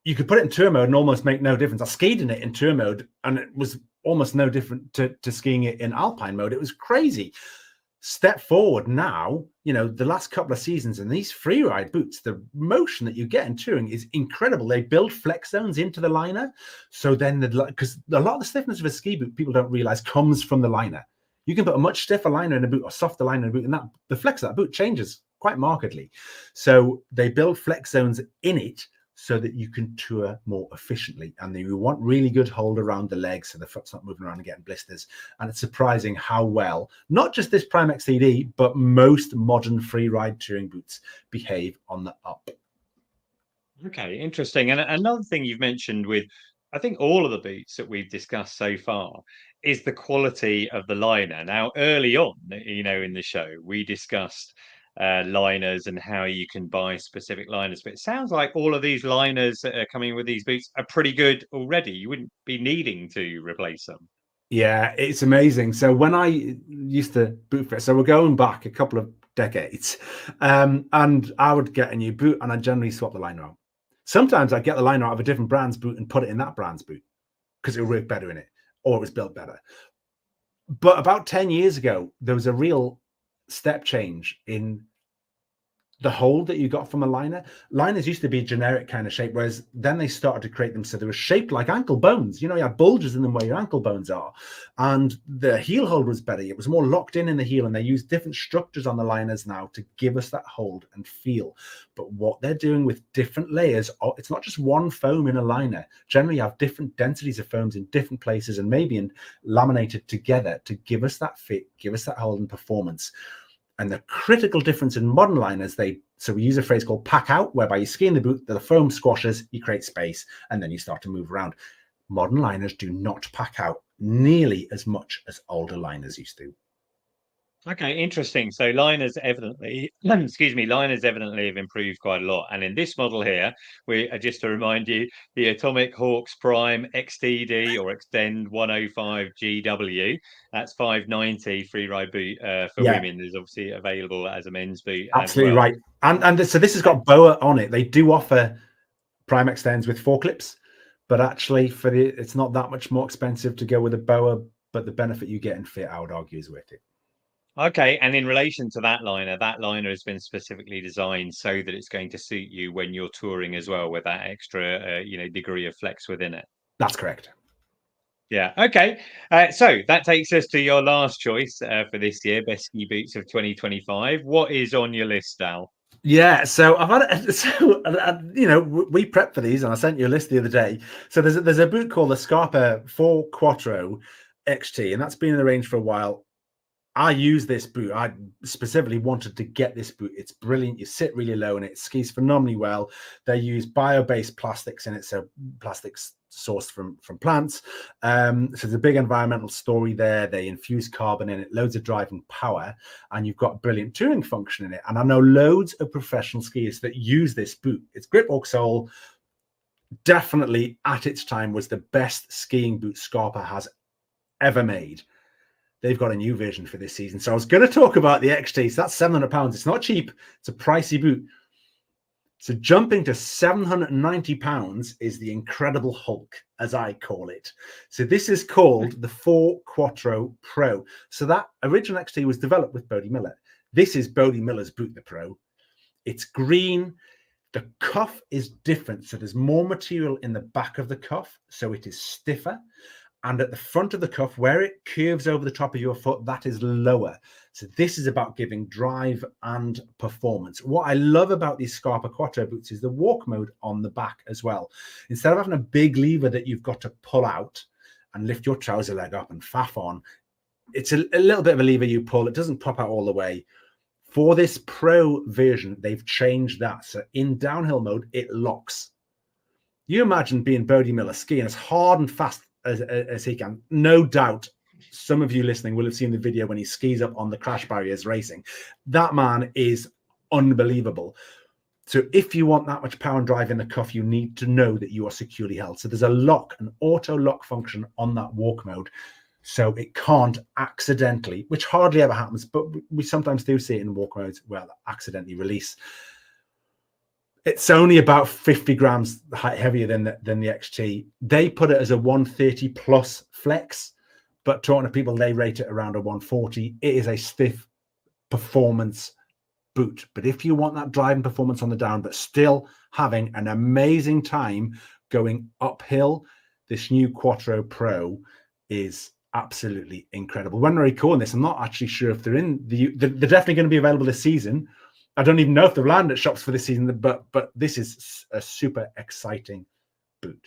you could put it in tour mode and almost make no difference. I skied in it in tour mode, and it was almost no different to skiing it in alpine mode. It was crazy. Step forward now, the last couple of seasons, and these free ride boots, the motion that you get in touring is incredible. They build flex zones into the liner. So then, because a lot of the stiffness of a ski boot, people don't realize, comes from the liner. You can put a much stiffer liner in a boot or softer liner in a boot, and the flex of that boot changes quite markedly. So they build flex zones in it so that you can tour more efficiently. And you want really good hold around the legs so the foot's not moving around and getting blisters. And it's surprising how well, not just this Prime XTD, but most modern free ride touring boots behave on the up. Okay, interesting. And another thing you've mentioned with, I think, all of the boots that we've discussed so far is the quality of the liner. Now, early on, in the show, we discussed liners and how you can buy specific liners. But it sounds like all of these liners that are coming with these boots are pretty good already. You wouldn't be needing to replace them. Yeah, it's amazing. So when I used to boot fit, so we're going back a couple of decades, and I would get a new boot and I generally swap the liner out. Sometimes I'd get the liner out of a different brand's boot and put it in that brand's boot because it would work better in it, or it was built better. But about 10 years ago, there was a real step change in the hold that you got from a liner. Liners used to be a generic kind of shape, whereas then they started to create them so they were shaped like ankle bones. You know, you had bulges in them where your ankle bones are. And the heel hold was better. It was more locked in the heel, and they use different structures on the liners now to give us that hold and feel. But what they're doing with different layers, it's not just one foam in a liner. Generally, you have different densities of foams in different places and maybe laminated together to give us that fit, give us that hold and performance. And the critical difference in modern liners, so we use a phrase called pack out, whereby you ski in the boot, the foam squashes, you create space, and then you start to move around. Modern liners do not pack out nearly as much as older liners used to. Okay, interesting. So liners evidently, liners evidently have improved quite a lot. And in this model here, we just to remind you, the Atomic Hawx Prime XTD or Extend 105 GW. That's 590 free ride boot for women. There's obviously available as a men's boot. Absolutely as well. right. And so this has got BOA on it. They do offer Prime Extends with 4 clips, but actually it's not that much more expensive to go with a BOA, but the benefit you get in fit, I would argue, is worth it. Okay, and in relation to that liner has been specifically designed so that it's going to suit you when you're touring as well, with that extra, degree of flex within it. That's correct. Yeah. Okay. So that takes us to your last choice for this year, best ski boots of 2025. What is on your list, Al? Yeah, so I've had we prepped for these, and I sent you a list the other day. So there's a boot called the Scarpa 4 Quattro XT, and that's been in the range for a while. I use this boot. I specifically wanted to get this boot. It's brilliant. You sit really low and it skis phenomenally well. They use bio-based plastics in it, so plastics sourced from plants. So there's a big environmental story there. They infuse carbon in it, loads of driving power, and you've got brilliant touring function in it. And I know loads of professional skiers that use this boot. Its GripWalk sole definitely at its time was the best skiing boot Scarpa has ever made. They've got a new version for this season. So I was going to talk about the XT. So that's £700. It's not cheap. It's a pricey boot. So jumping to £790 is the Incredible Hulk, as I call it. So this is called the 4 Quattro Pro. So that original XT was developed with Bode Miller. This is Bode Miller's boot, the Pro. It's green. The cuff is different. So there's more material in the back of the cuff. So it is stiffer. And at the front of the cuff, where it curves over the top of your foot, that is lower. So this is about giving drive and performance. What I love about these Scarpa Quattro boots is the walk mode on the back as well. Instead of having a big lever that you've got to pull out and lift your trouser leg up and faff on, it's a little bit of a lever you pull. It doesn't pop out all the way. For this Pro version, they've changed that. So in downhill mode, it locks. You imagine being Bode Miller skiing as hard and fast as he can. No doubt some of you listening will have seen the video when he skis up on the crash barriers racing. That man is unbelievable. So if you want that much power and drive in the cuff, you need to know that you are securely held. So there's an auto lock function on that walk mode, so it can't accidentally, which hardly ever happens, but we sometimes do see it in walk modes where accidentally release. It's only about 50 grams heavier than the XT. They put it as a 130 plus flex, but talking to people, they rate it around a 140. It is a stiff performance boot. But if you want that driving performance on the down, but still having an amazing time going uphill, this new Quattro Pro is absolutely incredible. When we're recording this, I'm not actually sure if they're definitely going to be available this season. I don't even know if they've landed at shops for this season, but this is a super exciting boot.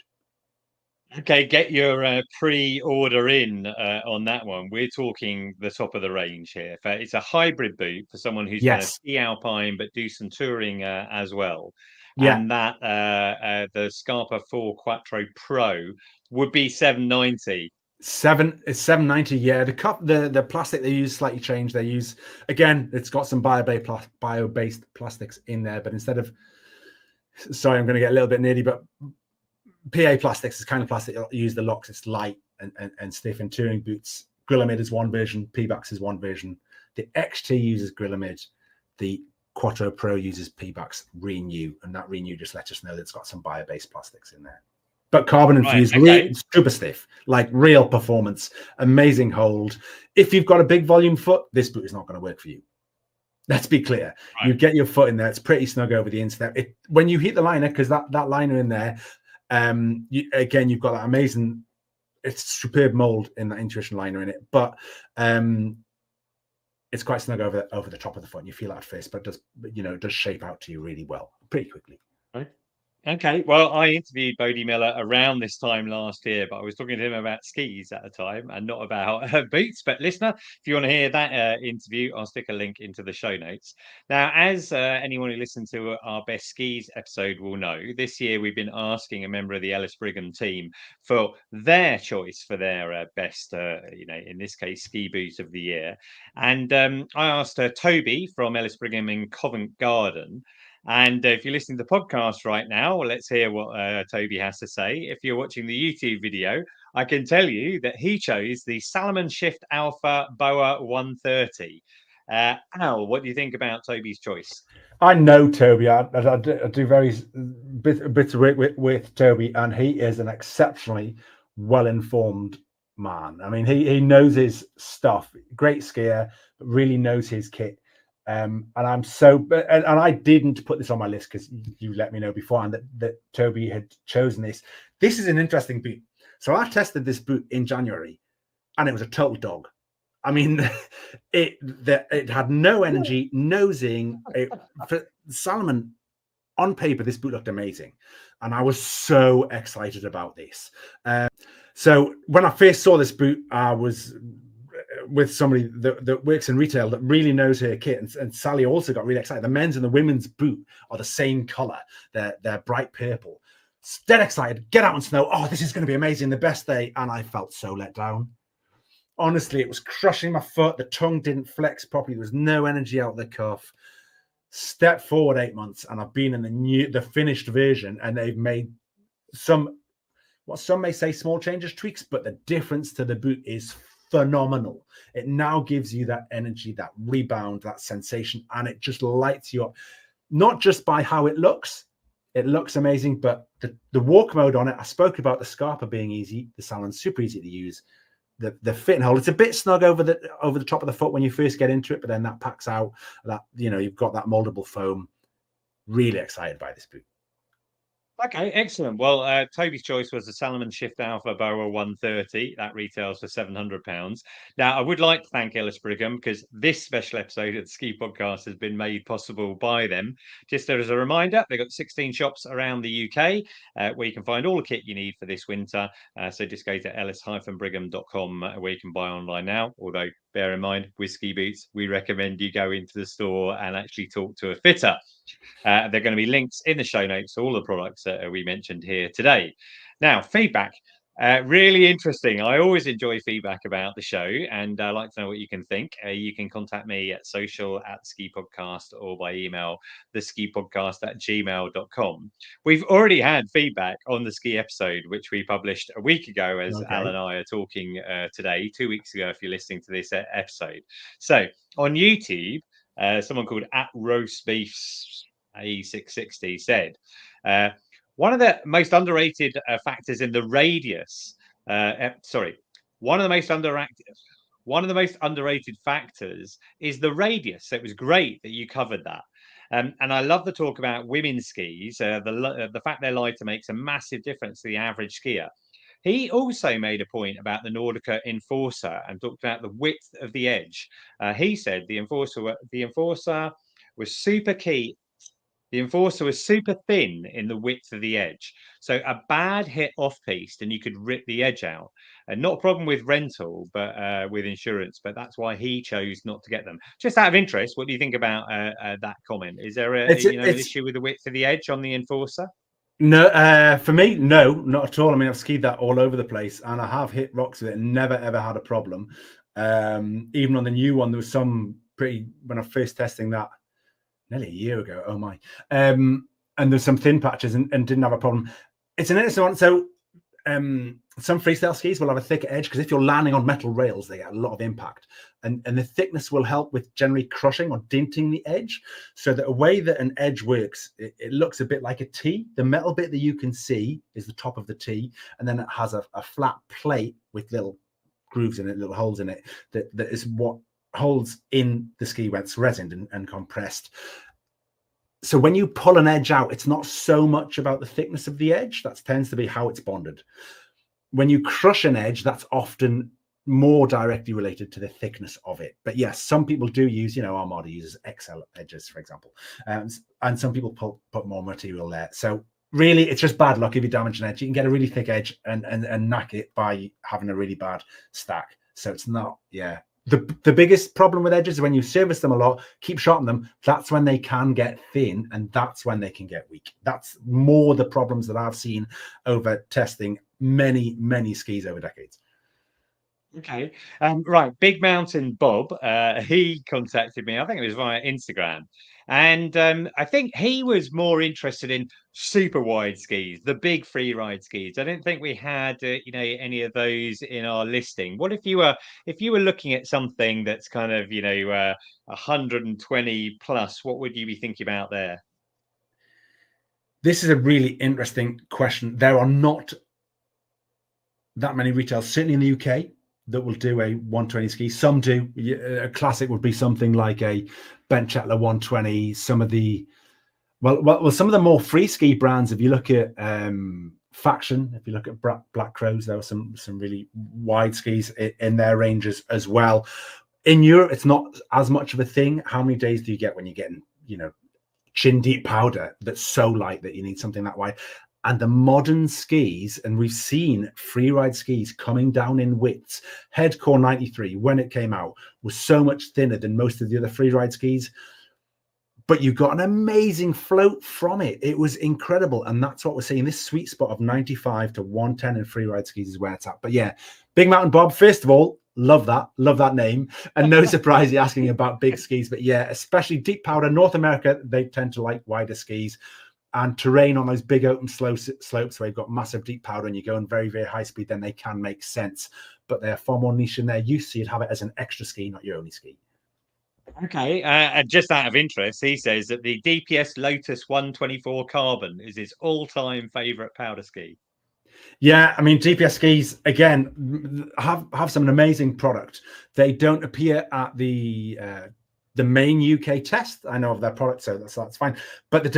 Okay, get your pre-order in on that one. We're talking the top of the range here. It's a hybrid boot for someone who's going to ski alpine but do some touring as well. Yeah. And that the Scarpa 4 Quattro Pro would be $790. It's $790. Yeah, the plastic they use slightly changed. They use, again, it's got some bio-based plastics in there, but instead of, sorry, I'm going to get a little bit nerdy, but PA plastics is kind of plastic that use the locks. It's light and stiff. In touring boots, Grilamid is one version, Pebax is one version. The XT uses Grilamid. The Quattro Pro uses Pebax Renew, and that Renew just lets us know that it's got some bio-based plastics in there. But carbon infused, super stiff, like real performance, amazing hold. If you've got a big volume foot, this boot is not going to work for you. Let's be clear. Right. You get your foot in there. It's pretty snug over the instep. When you hit the liner, because that liner in there, you've got that amazing, it's superb mold in that intuition liner in it, but it's quite snug over the top of the foot, and you feel that at first, but it does shape out to you really well pretty quickly. Right. Okay, well, I interviewed Bodie Miller around this time last year, but I was talking to him about skis at the time and not about boots. But listener, if you want to hear that interview, I'll stick a link into the show notes. Now, as anyone who listened to our Best Skis episode will know, this year we've been asking a member of the Ellis Brigham team for their choice for their best, in this case, ski boot of the year. And I asked Toby from Ellis Brigham in Covent Garden. And if you're listening to the podcast right now, well, let's hear what Toby has to say. If you're watching the YouTube video, I can tell you that he chose the Salomon Shift Alpha BOA 130. Al, what do you think about Toby's choice? I know Toby. I do very bits of work with Toby, and he is an exceptionally well-informed man. I mean, he knows his stuff. Great skier, but really knows his kit. And I'm and I didn't put this on my list because you let me know beforehand that Toby had chosen this. This is an interesting boot. So I tested this boot in January, and it was a total dog. I mean, it had no energy, no zing. For Salomon, on paper, this boot looked amazing, and I was so excited about this. So when I first saw this boot, I was with somebody that works in retail that really knows her kit, and Sally also got really excited. The men's and the women's boot are the same color. They're bright purple. Dead excited. Get out on snow. Oh, this is going to be amazing. The best day. And I felt so let down. Honestly, it was crushing my foot. The tongue didn't flex properly. There was no energy out the cuff. Step forward 8 months, and I've been in the finished version, and they've made what some may say small changes, tweaks, but the difference to the boot is phenomenal. It now gives you that energy, that rebound, that sensation, and it just lights you up. Not just by how it looks amazing, but the walk mode on it. I spoke about the Scarpa being easy, the Salomon super easy to use. The fit and hold, it's a bit snug over the top of the foot when you first get into it, but then that packs out. That you've got that moldable foam. Really excited by this boot. Okay, excellent. Well, Toby's choice was the Salomon Shift Alpha BOA 130. That retails for £700. Now, I would like to thank Ellis Brigham because this special episode of the Ski Podcast has been made possible by them. Just as a reminder, they've got 16 shops around the UK where you can find all the kit you need for this winter. So just go to ellis-brigham.com where you can buy online now. Although, bear in mind, with ski boots, we recommend you go into the store and actually talk to a fitter. They're going to be links in the show notes to all the products that we mentioned here today. Now, feedback. Really interesting. I always enjoy feedback about the show, and I'd like to know what you can think. You can contact me at social@skipodcast or by email theskipodcast@gmail.com. We've already had feedback on the ski episode, which we published a week ago, as Al and I are talking today, 2 weeks ago, if you're listening to this episode. So on YouTube, someone called @roastbeefs A660 said, one of the most underrated factors in the radius. One of the most underrated factors is the radius. So it was great that you covered that. And I love the talk about women's skis. The fact they're lighter makes a massive difference to the average skier. He also made a point about the Nordica Enforcer and talked about the width of the edge. He said the Enforcer was super key. The Enforcer was super thin in the width of the edge. So a bad hit off piste and you could rip the edge out. And not a problem with rental, but with insurance. But that's why he chose not to get them. Just out of interest, what do you think about that comment? Is there an issue with the width of the edge on the Enforcer? No, for me, no, not at all. I mean, I've skied that all over the place, and I have hit rocks with it and never ever had a problem. Even on the new one, there was some when I first testing that nearly a year ago. Oh my! And there's some thin patches and didn't have a problem. It's an interesting one. So some freestyle skis will have a thicker edge because if you're landing on metal rails, they get a lot of impact, and the thickness will help with generally crushing or denting the edge. So the way that an edge works, it looks a bit like a T. The metal bit that you can see is the top of the T, and then it has a flat plate with little grooves in it, little holes in it. That is what holes in the ski where it's resined and compressed. So when you pull an edge out, it's not so much about the thickness of the edge. That tends to be how it's bonded. When you crush an edge, that's often more directly related to the thickness of it. But yes, some people do use, Armada uses XL edges, for example. And some people put more material there. So really, it's just bad luck if you damage an edge. You can get a really thick edge and knack it by having a really bad stack. So it's not, The biggest problem with edges is when you service them a lot, keep sharpening them, that's when they can get thin and that's when they can get weak. That's more the problems that I've seen over testing many, many skis over decades. Okay. Right. Big Mountain Bob, he contacted me, I think it was via Instagram. And I think he was more interested in super wide skis, the big free ride skis. I didn't think we had, any of those in our listing. What if you were looking at something that's kind of, 120 plus, what would you be thinking about there? This is a really interesting question. There are not that many retailers, certainly in the UK, that will do a 120 ski. Some do. A classic would be something like a Ben Chetler 120. Some of the some of the more free ski brands. If you look at Faction, if you look at Black Crows, there were some really wide skis in their ranges as well. In Europe, it's not as much of a thing. How many days do you get when you're getting, chin deep powder that's so light that you need something that wide? And the modern skis, and we've seen free ride skis coming down in widths. Headcore 93, when it came out, was so much thinner than most of the other free ride skis. But you got an amazing float from it. It was incredible. And that's what we're seeing. This sweet spot of 95 to 110 in free ride skis is where it's at. But yeah, Big Mountain Bob, first of all, love that name. And no surprise you're asking about big skis. But yeah, especially deep powder, North America, they tend to like wider skis. And terrain on those big open slopes where you've got massive deep powder and you're going very, very high speed, then they can make sense. But they're far more niche in their use, so you'd have it as an extra ski, not your only ski. Okay, just out of interest, he says that the DPS Lotus 124 Carbon is his all-time favourite powder ski. Yeah, I mean, DPS skis, again, have some amazing product. They don't appear at the main UK test. I know of their product, so that's fine. But they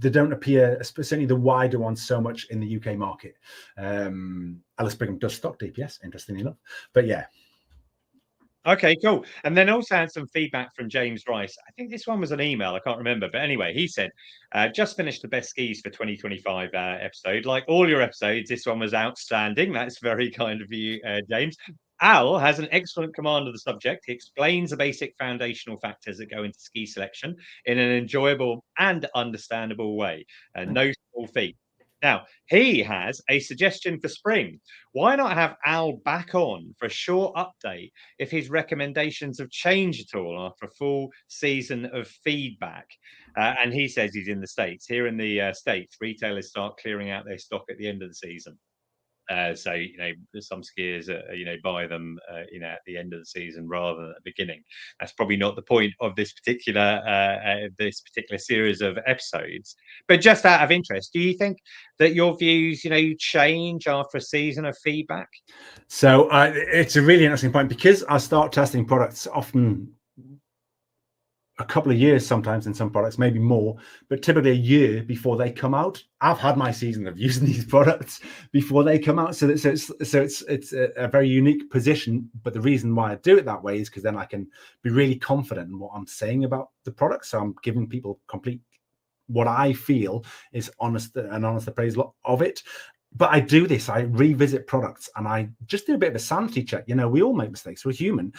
don't appear, certainly the wider ones, so much in the UK market. Ellis Brigham does stock DPS, interestingly enough. But yeah. Okay, cool. And then also had some feedback from James Rice. I think this one was an email. I can't remember. But anyway, he said, just finished the best skis for 2025 episode. Like all your episodes, this one was outstanding. That's very kind of you, James. Al has an excellent command of the subject. He explains the basic foundational factors that go into ski selection in an enjoyable and understandable way. No small feat. Now, he has a suggestion for spring. Why not have Al back on for a short update if his recommendations have changed at all after a full season of feedback? And he says he's in the States. Here in the States, retailers start clearing out their stock at the end of the season. So some skiers buy them at the end of the season rather than at the beginning. That's probably not the point of this particular series of episodes. But just out of interest, do you think that your views change after a season of feedback? So it's a really interesting point, because I start testing products often a couple of years, sometimes in some products, maybe more, but typically a year before they come out. I've had my season of using these products before they come out. So it's a very unique position. But the reason why I do it that way is because then I can be really confident in what I'm saying about the product. So I'm giving people complete, what I feel is honest appraisal of it. But I do this, I revisit products and I just do a bit of a sanity check. We all make mistakes, we're human.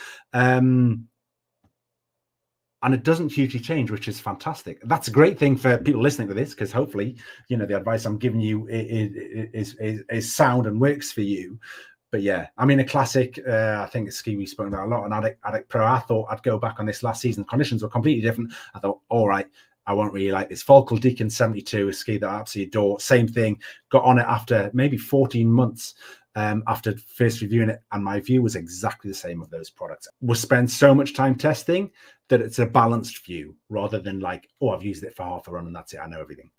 And it doesn't hugely change, which is fantastic. That's a great thing for people listening to this, because hopefully, the advice I'm giving you is sound and works for you. But yeah, I mean, a classic, I think it's ski we've spoken about a lot, an Addict Pro. I thought I'd go back on this last season. Conditions were completely different. I thought, all right, I won't really like this. Volkel Deacon 72, a ski that I absolutely adore. Same thing, got on it after maybe 14 months. After first reviewing it, and my view was exactly the same of those products. We'll spend so much time testing that it's a balanced view rather than like, oh, I've used it for half a run and that's it, I know everything.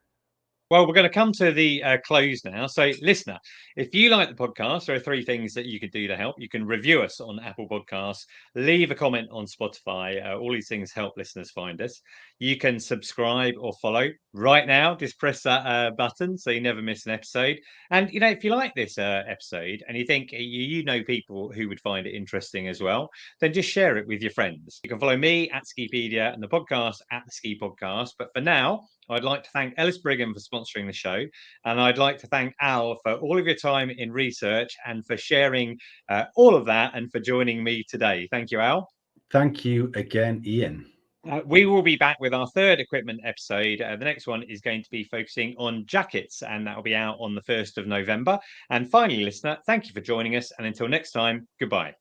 Well, we're going to come to the close now. So, listener, if you like the podcast, there are 3 things that you could do to help. You can review us on Apple Podcasts, leave a comment on Spotify. All these things help listeners find us. You can subscribe or follow right now. Just press that button so you never miss an episode. And, if you like this episode and you think you know people who would find it interesting as well, then just share it with your friends. You can follow me at Skipedia and the podcast at the Ski Podcast. But for now, I'd like to thank Ellis Brigham for sponsoring the show. And I'd like to thank Al for all of your time in research and for sharing all of that and for joining me today. Thank you, Al. Thank you again, Iain. We will be back with our 3rd equipment episode. The next one is going to be focusing on jackets, and that will be out on the 1st of November. And finally, listener, thank you for joining us. And until next time, goodbye.